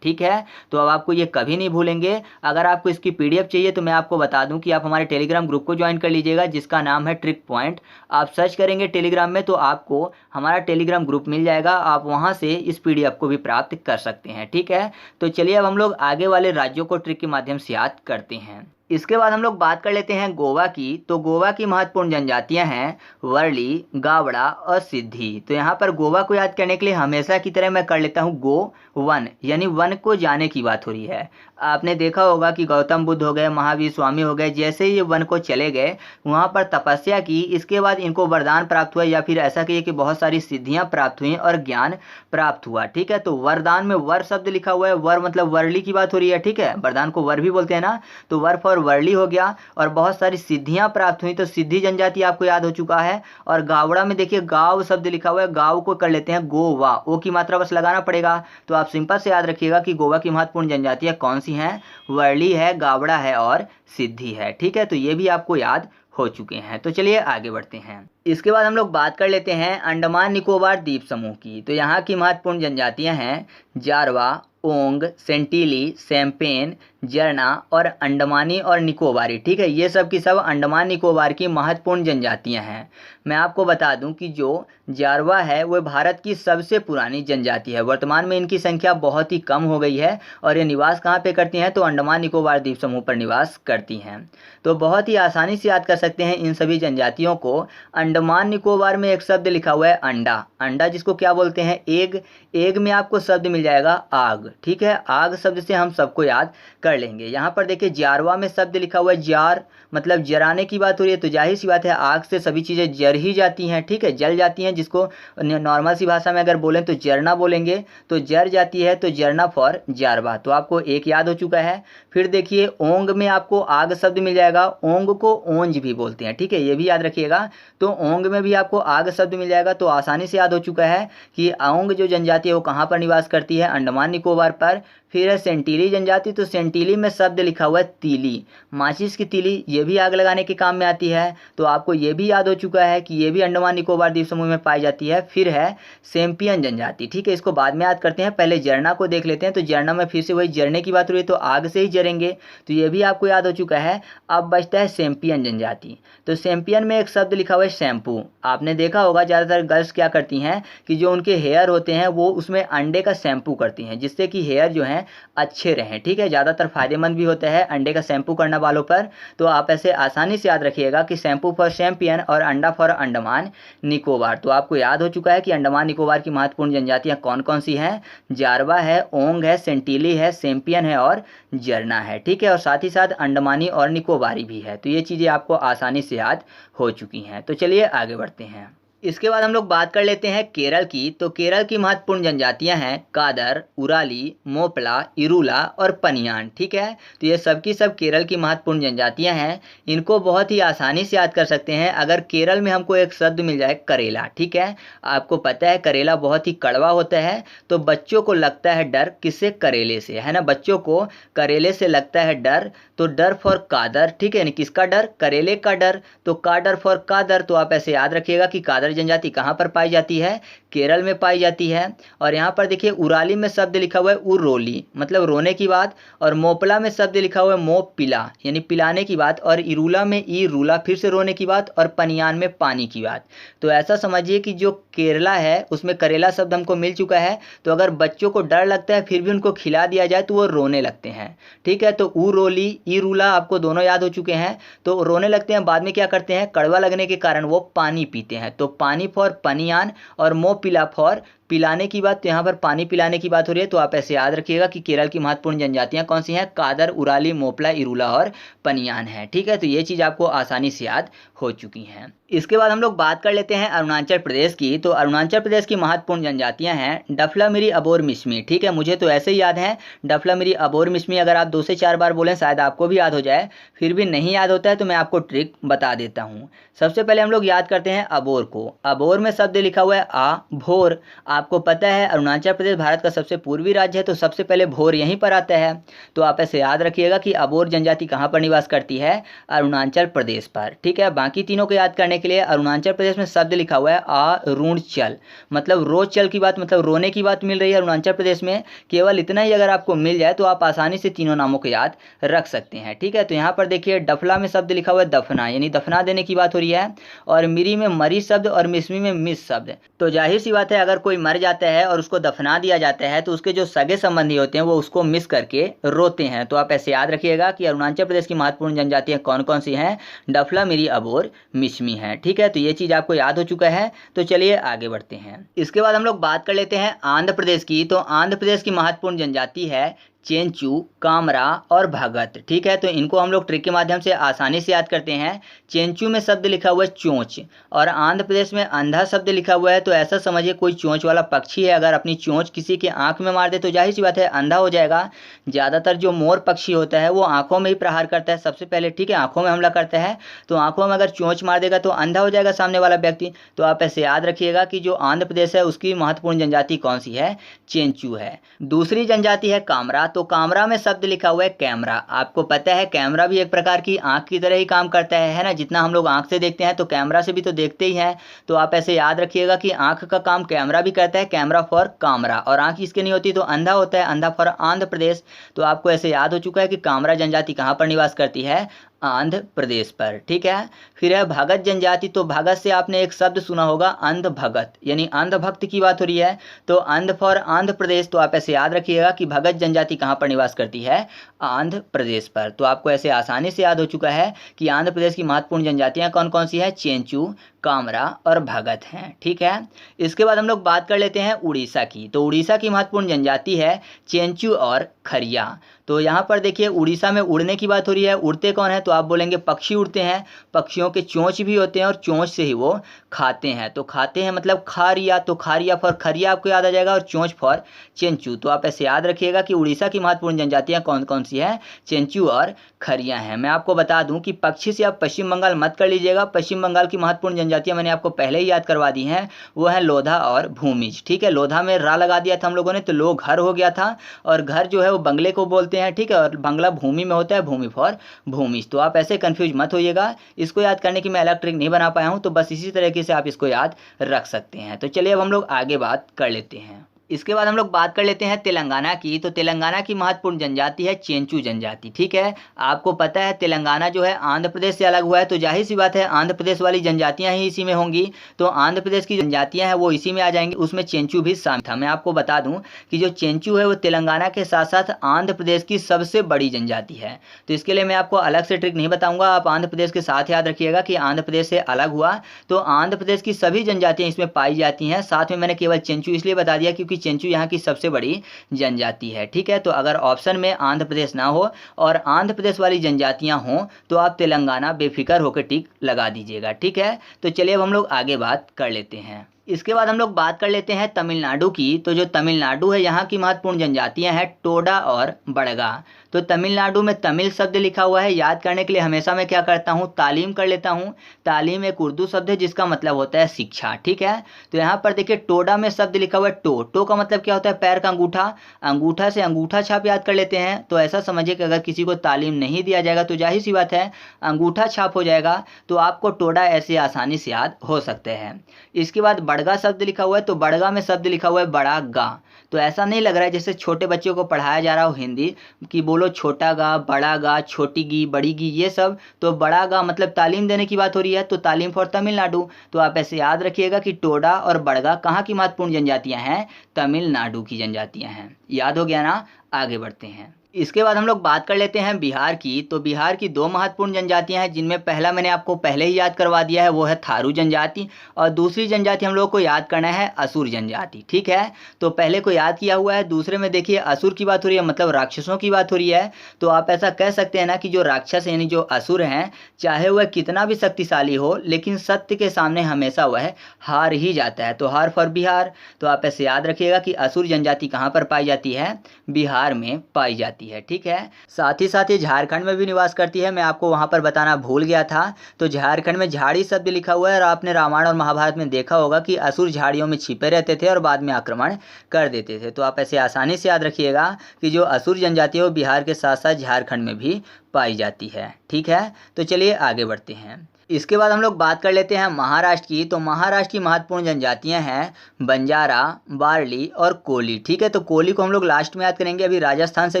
[SPEAKER 1] ठीक है। तो अब आपको ये कभी नहीं भूलेंगे। अगर आपको इसकी PDF चाहिए तो मैं आपको बता दूं कि आप हमारे टेलीग्राम ग्रुप को ज्वाइन कर लीजिएगा, जिसका नाम है ट्रिक पॉइंट। आप सर्च करेंगे टेलीग्राम में तो आपको हमारा टेलीग्राम ग्रुप मिल जाएगा, आप वहां से इस PDF को भी प्राप्त कर सकते हैं। ठीक है, तो चलिए अब हम लोग आगे वाले राज्यों को ट्रिक के माध्यम से याद करते हैं। इसके बाद हम लोग बात कर लेते हैं गोवा की। तो गोवा की महत्वपूर्ण जनजातियां हैं वर्ली, गावड़ा और सिद्धि। तो यहाँ पर गोवा को याद करने के लिए हमेशा की तरह मैं कर लेता हूँ गो वन, यानी वन को जाने की बात हो रही है। आपने देखा होगा कि गौतम बुद्ध हो गए, महावीर स्वामी हो गए, जैसे ही ये वन को चले गए वहाँ पर तपस्या की, इसके बाद इनको वरदान प्राप्त हुआ, या फिर ऐसा कहिए कि बहुत सारी सिद्धियाँ प्राप्त हुई और ज्ञान प्राप्त हुआ। ठीक है, तो वरदान में वर शब्द लिखा हुआ है, वर मतलब वर्ली की बात हो रही है। ठीक है, वरदान को वर भी बोलते हैं ना, तो वर फॉर वर्ली हो गया। और बहुत सारी सिद्धियां प्राप्त हुई, तो सिद्धि जनजाति आपको याद हो चुका है। और गावड़ा में देखिए गांव शब्द लिखा हुआ है, गांव को कर लेते हैं गोवा, ओ की मात्रा बस लगाना पड़ेगा। तो आप सिंपल से याद रखिएगा कि गोवा की महत्वपूर्ण जनजातियां कौन सी हैं, वर्ली है, गावड़ा है और सिद्धि है। ठीक है, तो ये भी आपको याद हो चुके हैं। तो चलिए आगे बढ़ते हैं। इसके बाद हम लोग बात कर लेते हैं अंडमान निकोबार द्वीप समूह की। तो यहाँ की महत्वपूर्ण जनजातियाँ हैं जारवा, ओंग, सेंटीली, सैम्पेन, जरना और अंडमानी और निकोबारी। ठीक है, ये सब की सब अंडमान निकोबार की महत्वपूर्ण जनजातियां हैं। मैं आपको बता दूं कि जो जारवा है वह भारत की सबसे पुरानी जनजाति है। वर्तमान में इनकी संख्या बहुत ही कम हो गई है और ये निवास कहाँ पे करती हैं, तो अंडमान निकोबार द्वीप समूह पर निवास करती हैं। तो बहुत ही आसानी से याद कर सकते हैं इन सभी जनजातियों को। अंडमान निकोबार में एक शब्द लिखा हुआ है अंडा, अंडा जिसको क्या बोलते हैं, एग। एग में आपको शब्द मिल जाएगा आग। ठीक है, आग शब्द से हम सबको याद कर लेंगे। यहाँ पर देखिए जारवा में शब्द लिखा हुआ है जार, मतलब जराने की बात हो रही है, तो जाहिर सी बात है आग से सभी चीज़ें जर ही जाती हैं। ठीक है, जल जाती हैं, जिसको नॉर्मल सी भाषा में अगर बोलें तो जरना बोलेंगे, तो जर जाती है, तो जरना फॉर जारवा। तो आपको एक याद हो चुका है। फिर देखिए ओंग में आपको आग शब्द मिल जाएगा, ओंग को ओंज भी बोलते हैं। ठीक है, ये भी याद रखिएगा। तो ओंग में भी आपको आग शब्द मिल जाएगा, तो आसानी से याद हो चुका है कि ओंग जो जनजाति है वो कहाँ पर निवास करती है, अंडमान निकोबार पर। फिर है सेंटीली जनजाति, तो सेंटीली में शब्द लिखा हुआ है तीली, माचिस की तीली, ये भी आग लगाने के काम में आती है। तो आपको ये भी याद हो चुका है कि ये भी अंडमान निकोबार द्वीप समूह में पाई जाती है। फिर है सैम्पियन जनजाति। ठीक है, इसको बाद में याद करते हैं, पहले जरना को देख लेते हैं। तो जरना में फिर से वही जरने की बात हो रही है, तो आग से ही जरेंगे, तो ये भी आपको याद हो चुका है। अब बचता है सैम्पियन जनजाति। तो सैम्पियन में एक शब्द लिखा हुआ है शैम्पू। आपने देखा होगा ज़्यादातर गर्ल्स क्या करती हैं कि जो उनके हेयर होते हैं वो उसमें अंडे का शैम्पू करती हैं, जिससे कि हेयर जो है अच्छे रहें। ठीक है, ज़्यादातर फायदेमंद भी होता है अंडे का शैम्पू करना बालों पर। तो आप ऐसे आसानी से याद रखिएगा कि शैम्पू फॉर सैम्पियन और अंडा फॉर अंडमान निकोबार। तो आपको याद हो चुका है कि अंडमान निकोबार की महत्वपूर्ण जनजातियाँ कौन कौन सी हैं, जारवा है, ओंग है, सेंटीली है, सैम्पियन है और जरना है। ठीक है, और साथ ही साथ अंडमानी और निकोबारी भी है। तो ये चीज़ें आपको आसानी से याद हो चुकी हैं। तो चलिए आगे बढ़ते हैं। इसके बाद हम लोग बात कर लेते हैं केरल की। तो केरल की महत्वपूर्ण जनजातियां हैं कादर, उराली, मोपला, इरूला और पनियान। ठीक है, तो ये सब की सब केरल की महत्वपूर्ण जनजातियां हैं। इनको बहुत ही आसानी से याद कर सकते हैं अगर केरल में हमको एक शब्द मिल जाए करेला। ठीक है, आपको पता है करेला बहुत ही कड़वा होता है, तो बच्चों को लगता है डर, किससे, करेले से, है ना। बच्चों को करेले से लगता है डर, तो डर फॉर कादर। ठीक है, यानी किसका डर, करेले का डर, तो कादर फॉर कादर। तो आप ऐसे याद रखिएगा कि कादर जनजाति कहां पर पाई जाती है, केरल में पाई जाती है। और यहां पर देखिए उराली में शब्द लिखा हुआ है उरोली, मतलब रोने की बात। और मोपला में शब्द लिखा हुआ है मोप पिला, यानी पिलाने की बात। और इरूला में ई रूला, फिर से रोने की बात। और पनियान में पानी की बात। तो ऐसा समझिए कि जो केरला है उसमें करेला शब्द हमको मिल चुका है, तो अगर बच्चों को डर लगता है फिर भी उनको खिला दिया जाए तो वो रोने लगते हैं। ठीक है, तो उरोली, ई रूला आपको दोनों याद हो चुके हैं। तो रोने लगते हैं, बाद में क्या करते हैं, कड़वा लगने के कारण वो पानी पीते हैं। तो पानी फॉर पनियान और मो पिला फॉर पिलाने की बात। तो यहाँ पर पानी पिलाने की बात हो रही है। तो आप ऐसे याद रखिएगा कि केरल की महत्वपूर्ण जनजातियाँ कौन सी हैं, कादर, उराली, मोपला, इरूला और पनियान है। ठीक है, तो ये चीज़ आपको आसानी से याद हो चुकी हैं। इसके बाद हम लोग बात कर लेते हैं अरुणाचल प्रदेश की। तो अरुणाचल प्रदेश की महत्वपूर्ण जनजातियां हैं डफलामिरी, अबोर, मिश्मी। ठीक है, मुझे तो ऐसे ही याद है डफलामिरी, अबोर, मिश्मी। अगर आप 2 से 4 बार बोलें शायद आपको भी याद हो जाए, फिर भी नहीं याद होता है तो मैं आपको ट्रिक बता देता हूँ। सबसे पहले हम लोग याद करते हैं अबोर को। अबोर में शब्द लिखा हुआ है आ भोर। आपको पता है अरुणाचल प्रदेश भारत का सबसे पूर्वी राज्य है, तो सबसे पहले भोर यहीं पर आता है। तो आप ऐसे याद रखिएगा कि अबोर जनजाति कहाँ पर निवास करती है, अरुणाचल प्रदेश पर। ठीक है, बाकी तीनों को याद करने के लिए अरुणाचल प्रदेश में शब्द लिखा हुआ है अरुणचल, मतलब रोज चल की बात, मतलब रोने की बात मिल रही है अरुणाचल प्रदेश में। केवल इतना ही अगर आपको मिल जाए तो आप आसानी से तीनों नामों को याद रख सकते हैं। ठीक है, तो यहाँ पर देखिए डफला में शब्द लिखा हुआ है दफना, यानी दफना देने की बात हो रही है। और मिरी में मरी शब्द और मिसमी में मिस शब्द। तो जाहिर सी बात है अगर कोई मर जाता है और उसको दफना दिया जाता है तो उसके जो सगे संबंधी होते हैं वो उसको मिस करके रोते हैं। तो आप ऐसे याद रखिएगा कि अरुणाचल प्रदेश की महत्वपूर्ण जनजातियां कौन कौन सी हैं, डफला, मिरी, अबोर, मिसमी हैं। ठीक है, तो ये चीज़ आपको याद हो चुका है। तो चलिए आगे बढ़ते हैं। इसके बाद हम लोग बात कर लेते हैं आंध्र प्रदेश की। तो आंध्र प्रदेश की महत्वपूर्ण जनजाति है चेंचू, कामरा और भगत। ठीक है, तो इनको हम लोग ट्रिक के माध्यम से आसानी से याद करते हैं। चेंचू में शब्द लिखा हुआ है चोंच, और आंध्र प्रदेश में अंधा शब्द लिखा हुआ है। तो ऐसा समझिए कोई चोंच वाला पक्षी है, अगर अपनी चोंच किसी के आंख में मार दे तो जाहिर सी बात है अंधा हो जाएगा। ज़्यादातर जो मोर पक्षी होता है वो आंखों में ही प्रहार करता है सबसे पहले। ठीक है, आंखों में हमला करता है, तो आंखों में अगर चोंच मार देगा तो अंधा हो जाएगा सामने वाला व्यक्ति। तो आप ऐसे याद रखिएगा कि जो आंध्र प्रदेश है उसकी महत्वपूर्ण जनजाति कौन सी है, चेंचू है। दूसरी जनजाति है कामरा। तो कामरा में शब्द लिखा हुआ है कैमरा। आपको पता है कैमरा भी एक प्रकार की आंख की तरह ही काम करता है ना, जितना हम लोग आंख से देखते हैं तो कैमरा से भी तो देखते ही हैं। तो आप ऐसे याद रखिएगा कि आंख का काम कैमरा भी करता है, कैमरा फॉर कामरा, और आंख इसके नहीं होती तो अंधा होता है, अंधा फॉर आंध्र प्रदेश। तो आपको ऐसे याद हो चुका है कि कामरा जनजाति कहाँ पर निवास करती है, आंध्र प्रदेश पर। ठीक है, फिर है भगत जनजाति। तो भगत से आपने एक शब्द सुना होगा अंध भगत, यानी अंधभक्त की बात हो रही है। तो अंध फॉर आंध्र प्रदेश। तो आप ऐसे याद रखिएगा कि भगत जनजाति कहाँ पर निवास करती है, आंध्र प्रदेश पर। तो आपको ऐसे आसानी से याद हो चुका है कि आंध्र प्रदेश की महत्वपूर्ण जनजातियाँ कौन कौन सी हैं, चेंचू, कामरा और भगत हैं। ठीक है, इसके बाद हम लोग बात कर लेते हैं उड़ीसा की। तो उड़ीसा की महत्वपूर्ण जनजाति है चेंचू और खरिया। तो यहाँ पर देखिए उड़ीसा में उड़ने की बात हो रही है। उड़ते कौन है, तो आप बोलेंगे पक्षी उड़ते हैं, पक्षियों के चोंच भी होते हैं और चोंच से ही वो खाते हैं। तो खाते हैं मतलब खारिया, तो खारिया फॉर खरिया आपको याद आ जाएगा, और चोंच फॉर चेंचू। तो आप ऐसे याद रखिएगा कि उड़ीसा की महत्वपूर्ण जनजातियाँ कौन कौन सी हैं, चेंचू और खरिया हैं। मैं आपको बता दूं कि पक्षी से आप पश्चिम बंगाल मत कर लीजिएगा। पश्चिम बंगाल की महत्वपूर्ण जनजातियाँ मैंने आपको पहले ही याद करवा दी हैं, वो है लोधा और भूमिज। ठीक है, लोधा में रा लगा दिया था हम लोगों ने, तो लो घर हो गया था, और घर जो है वो बंगले को बोलते हैं। ठीक है, और बंगला भूमि में होता है, भूमि फॉर भूमिज। तो आप ऐसे कंफ्यूज मत होइएगा। इसको याद करने की मैं अलग ट्रिक नहीं बना पाया हूँ, तो बस इसी तरीके से आप इसको याद रख सकते हैं। तो चलिए अब हम लोग आगे बात कर लेते हैं। इसके बाद हम लोग बात कर लेते हैं तेलंगाना की। तो तेलंगाना की महत्वपूर्ण जनजाति है चेंचू जनजाति। ठीक है, आपको पता है तेलंगाना जो है आंध्र प्रदेश से अलग हुआ है, तो जाहिर सी बात है आंध्र प्रदेश वाली जनजातियां ही इसी में होंगी। तो आंध्र प्रदेश की जनजातियां हैं वो इसी में आ जाएंगी, उसमें चेंचू भी शामिल था। मैं आपको बता दूं कि जो चेंचू है वो तेलंगाना के साथ साथ आंध्र प्रदेश की सबसे बड़ी जनजाति है। तो इसके लिए मैं आपको अलग से ट्रिक नहीं बताऊंगा, आप आंध्र प्रदेश के साथ याद रखिएगा कि आंध्र प्रदेश से अलग हुआ तो आंध्र प्रदेश की सभी जनजातियां इसमें पाई जाती हैं। साथ में मैंने केवल चेंचू इसलिए बता दिया क्योंकि चेंचू यहाँ की सबसे बड़ी जनजाति है। ठीक है, तो अगर ऑप्शन में आंध्र प्रदेश ना हो और आंध्र प्रदेश वाली जनजातियां हों तो आप तेलंगाना बेफिक्र होकर टिक लगा दीजिएगा। ठीक है, तो चलिए अब हम लोग आगे बात कर लेते हैं। इसके बाद हम लोग बात कर लेते हैं तमिलनाडु की। तो जो तमिलनाडु है यहाँ की महत्वपूर्ण जनजातियाँ हैं टोडा और बड़गा। तो तमिलनाडु में तमिल शब्द लिखा हुआ है, याद करने के लिए हमेशा मैं क्या करता हूँ, तालीम कर लेता हूँ। तालीम एक उर्दू शब्द है जिसका मतलब होता है शिक्षा। ठीक है, तो यहाँ पर देखिए टोडा में शब्द लिखा हुआ है टो। टो का मतलब क्या होता है, पैर का अंगूठा। अंगूठा से अंगूठा छाप याद कर लेते हैं। तो ऐसा समझिए कि अगर किसी को तालीम नहीं दिया जाएगा तो जाहिर सी बात है अंगूठा छाप हो जाएगा, तो आपको टोडा ऐसे आसानी से याद हो सकते हैं। इसके बाद बड़गा शब्द लिखा हुआ है। तो बड़गा में शब्द लिखा हुआ है बड़ा गा। तो ऐसा नहीं लग रहा है जैसे छोटे बच्चों को पढ़ाया जा रहा हो हिंदी कि बोलो छोटा गा, बड़ा गा, छोटी गी, बड़ी गी, ये सब। तो बड़ा गा मतलब तालीम देने की बात हो रही है, तो तालीम फॉर तमिलनाडु। तो आप ऐसे याद रखिएगा कि टोडा और बड़गा कहाँ की महत्वपूर्ण जनजातियाँ हैं, तमिलनाडु की जनजातियाँ हैं। याद हो गया ना, आगे बढ़ते हैं। इसके बाद हम लोग बात कर लेते हैं बिहार की। तो बिहार की दो महत्वपूर्ण जनजातियां हैं जिनमें पहला मैंने आपको पहले ही याद करवा दिया है, वो है थारू जनजाति, और दूसरी जनजाति हम लोग को याद करना है असुर जनजाति। ठीक है, तो पहले को याद किया हुआ है, दूसरे में देखिए असुर की बात हो रही है, मतलब राक्षसों की बात हो रही है। तो आप ऐसा कह सकते हैं ना कि जो राक्षस यानी जो असुर हैं, चाहे वह कितना भी शक्तिशाली हो लेकिन सत्य के सामने हमेशा वह हार ही जाता है। तो हार फॉर बिहार। तो आप ऐसे याद रखिएगा कि असुर जनजाति कहाँ पर पाई जाती है, बिहार में पाई जाती है। जाती है। ठीक है, साथ ही साथ ये झारखंड में भी निवास करती है, मैं आपको वहाँ पर बताना भूल गया था। तो झारखंड में झाड़ी शब्द लिखा हुआ है और आपने रामायण और महाभारत में देखा होगा कि असुर झाड़ियों में छिपे रहते थे और बाद में आक्रमण कर देते थे। तो आप ऐसे आसानी से याद रखिएगा कि जो असुर जनजाति है वो बिहार के साथ साथ झारखंड में भी पाई जाती है। ठीक है, तो चलिए आगे बढ़ते हैं। इसके बाद हम लोग बात कर लेते हैं महाराष्ट्र की। तो महाराष्ट्र की महत्वपूर्ण जनजातियां हैं बंजारा, वारली और कोली। ठीक है, तो कोली को हम लोग लास्ट में याद करेंगे। अभी राजस्थान से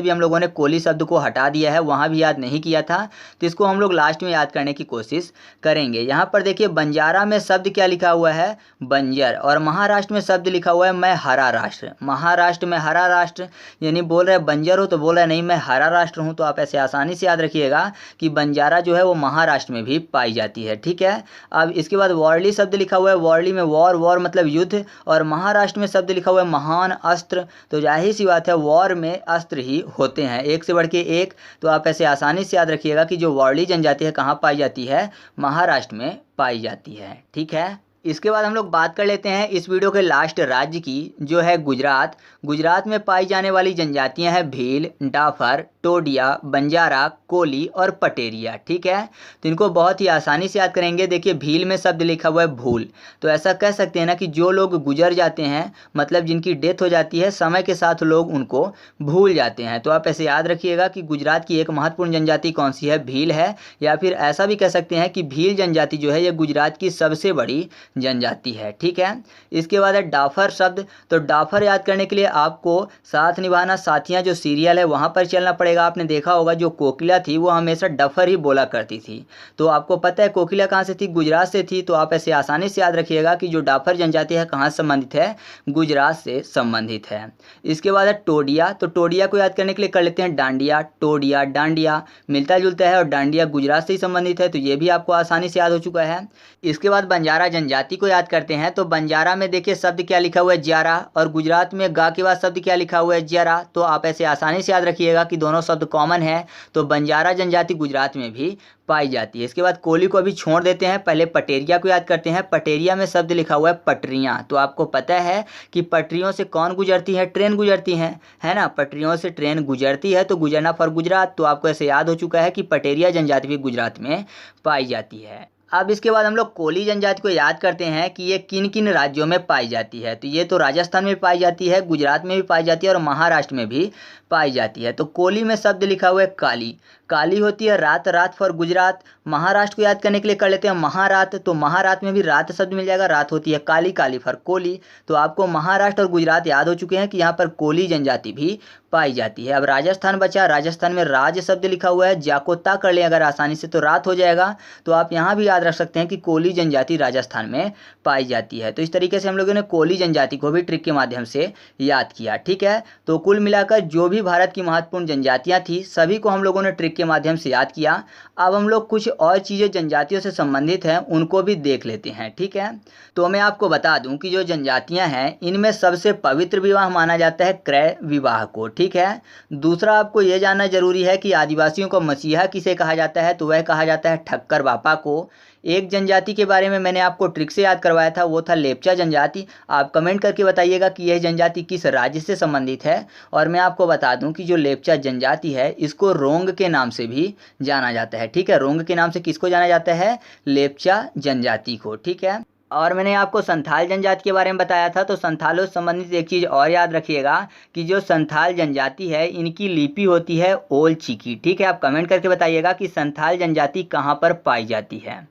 [SPEAKER 1] भी हम लोगों ने कोली शब्द को हटा दिया है, वहाँ भी याद नहीं किया था, तो इसको हम लोग लास्ट में याद करने की कोशिश करेंगे। यहाँ पर देखिए बंजारा में शब्द क्या लिखा हुआ है, बंजर, और महाराष्ट्र में शब्द लिखा हुआ है मैं हरा राष्ट्र। महाराष्ट्र में हरा राष्ट्र, यानी बोल रहे बंजर हो तो बोल रहे नहीं मैं हरा राष्ट्र हूँ। तो आप ऐसे आसानी से याद रखिएगा कि बंजारा जो है वो महाराष्ट्र में भी पाई जाती है। ठीक है, अब इसके बाद वारली शब्द लिखा हुआ है, वारली में वॉर, वॉर मतलब युद्ध, और महाराष्ट्र में शब्द लिखा हुआ है महान अस्त्र। तो जाहिर सी बात है वॉर में अस्त्र ही होते हैं, एक से बढ़ के एक। तो आप ऐसे आसानी से याद रखिएगा कि जो वारली जनजाति है कहाँ पाई जाती है, महाराष्ट्र में पाई जाती है। ठीक है, इसके बाद हम लोग बात कर लेते हैं इस वीडियो के लास्ट राज्य की, जो है गुजरात। गुजरात में पाई जाने वाली जनजातियां हैं भील, डाफर, टोडिया, बंजारा, कोली और पटेरिया। ठीक है, तो इनको बहुत ही आसानी से याद करेंगे। देखिए भील में शब्द लिखा हुआ है भूल, तो ऐसा कह सकते हैं ना कि जो लोग गुजर जाते हैं, मतलब जिनकी डेथ हो जाती है, समय के साथ लोग उनको भूल जाते हैं। तो आप ऐसे याद रखिएगा कि गुजरात की एक महत्वपूर्ण जनजाति कौन सी है, भील है, या फिर ऐसा भी कह सकते हैं कि भील जनजाति जो है ये गुजरात की सबसे बड़ी जनजाति है। ठीक है, इसके बाद है डाफर शब्द। तो डाफर याद करने के लिए आपको साथ निभाना साथियां जो सीरियल है वहां पर चलना पड़ेगा। आपने देखा होगा जो कोकिला थी वो हमेशा डफर ही बोला करती थी। तो आपको पता है कोकिला कहाँ से थी, गुजरात से थी। तो आप ऐसे आसानी से याद रखिएगा कि जो डाफर जनजाति है कहाँ से संबंधित है, गुजरात से संबंधित है। इसके बाद है टोडिया। तो टोडिया को याद करने के लिए कर लेते हैं डांडिया, टोडिया, डांडिया मिलता जुलता है और डांडिया गुजरात से ही संबंधित है, तो ये भी आपको आसानी से याद हो चुका है। इसके बाद बंजारा जनजाति को याद करते हैं। तो बंजारा में देखिए शब्द क्या लिखा हुआ है, ज्यारा, और गुजरात में गा के बाद शब्द क्या लिखा हुआ है, ज्यारा। तो आप ऐसे आसानी से याद रखिएगा कि दोनों शब्द कॉमन है। तो बंजारा जनजाति गुजरात में भी पाई जाती है। इसके बाद कोली को अभी छोड़ देते हैं, पहले पटेरिया को याद करते हैं। पटेरिया में शब्द लिखा हुआ है पटरियां। तो आपको पता है कि पटरियों से कौन गुजरती है, ट्रेन गुजरती है ना, पटरियों से ट्रेन गुजरती है, तो गुजरना फॉर गुजरात। तो आपको ऐसे याद हो चुका है कि पटेरिया जनजाति भी गुजरात में पाई जाती है। अब इसके बाद हम लोग कोली जनजाति को याद करते हैं कि ये किन किन राज्यों में पाई जाती है। तो ये तो राजस्थान में पाई जाती है, गुजरात में भी पाई जाती है और महाराष्ट्र में भी पाई जाती है। तो कोली में शब्द लिखा हुआ है काली। काली होती है रात, रात फॉर गुजरात। महाराष्ट्र को याद करने के लिए कर लेते हैं महारात। तो महारात में भी रात शब्द मिल जाएगा, रात होती है काली, काली फॉर कोली। तो आपको महाराष्ट्र और गुजरात याद हो चुके हैं कि यहाँ पर कोली जनजाति भी पाई जाती है। अब राजस्थान बचा, राजस्थान में राज शब्द लिखा हुआ है, जाकोता कर लें अगर आसानी से तो रात हो जाएगा। तो आप यहाँ भी याद रख सकते हैं कि कोली जनजाति राजस्थान में पाई जाती है। तो इस तरीके से हम लोगों ने कोली जनजाति को भी ट्रिक के माध्यम से याद किया। ठीक है, तो कुल मिलाकर जो भी भारत की महत्वपूर्ण जनजातियाँ थी सभी को हम लोगों ने ट्रिक के माध्यम से याद किया। अब हम लोग कुछ और चीज़ें जनजातियों से संबंधित हैं उनको भी देख लेते हैं। ठीक है, तो मैं आपको बता दूं कि जो जनजातियां हैं इनमें सबसे पवित्र विवाह माना जाता है क्रय विवाह को। ठीक है, दूसरा आपको यह जानना जरूरी है कि आदिवासियों को मसीहा किसे कहा जाता है, तो वह कहा जाता है ठक्कर बापा को। एक जनजाति के बारे में मैंने आपको ट्रिक से याद करवाया था, वो था लेप्चा जनजाति। आप कमेंट करके बताइएगा कि यह जनजाति किस राज्य से संबंधित है। और मैं आपको बता दूं कि जो लेप्चा जनजाति है इसको रोंग के नाम से भी जाना जाता है। ठीक है, रोंग के नाम से किसको जाना जाता है, लेप्चा जनजाति को। ठीक है, और मैंने आपको संथाल जनजाति के बारे में बताया था। तो संथालों से संबंधित एक चीज़ और याद रखिएगा कि जो संथाल जनजाति है इनकी लिपि होती है ओल चिकी। ठीक है, आप कमेंट करके बताइएगा कि संथाल जनजाति कहाँ पर पाई जाती है।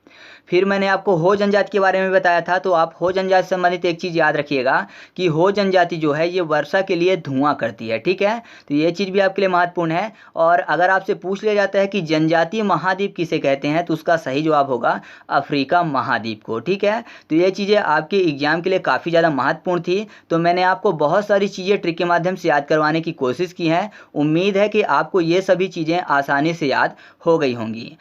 [SPEAKER 1] फिर मैंने आपको हो जनजाति के बारे में बताया था। तो आप हो जनजाति से संबंधित एक चीज़ याद रखिएगा कि हो जनजाति जो है ये वर्षा के लिए धुआं करती है। ठीक है, तो ये चीज़ भी आपके लिए महत्वपूर्ण है। और अगर आपसे पूछ लिया जाता है कि जनजातीय महाद्वीप किसे कहते हैं, तो उसका सही जवाब होगा अफ्रीका महाद्वीप को। ठीक है, तो ये चीज़ें आपके एग्जाम के लिए काफ़ी ज़्यादा महत्वपूर्ण थी। तो मैंने आपको बहुत सारी चीज़ें ट्रिक के माध्यम से याद करवाने की कोशिश की है। उम्मीद है कि आपको ये सभी चीज़ें आसानी से याद हो गई होंगी।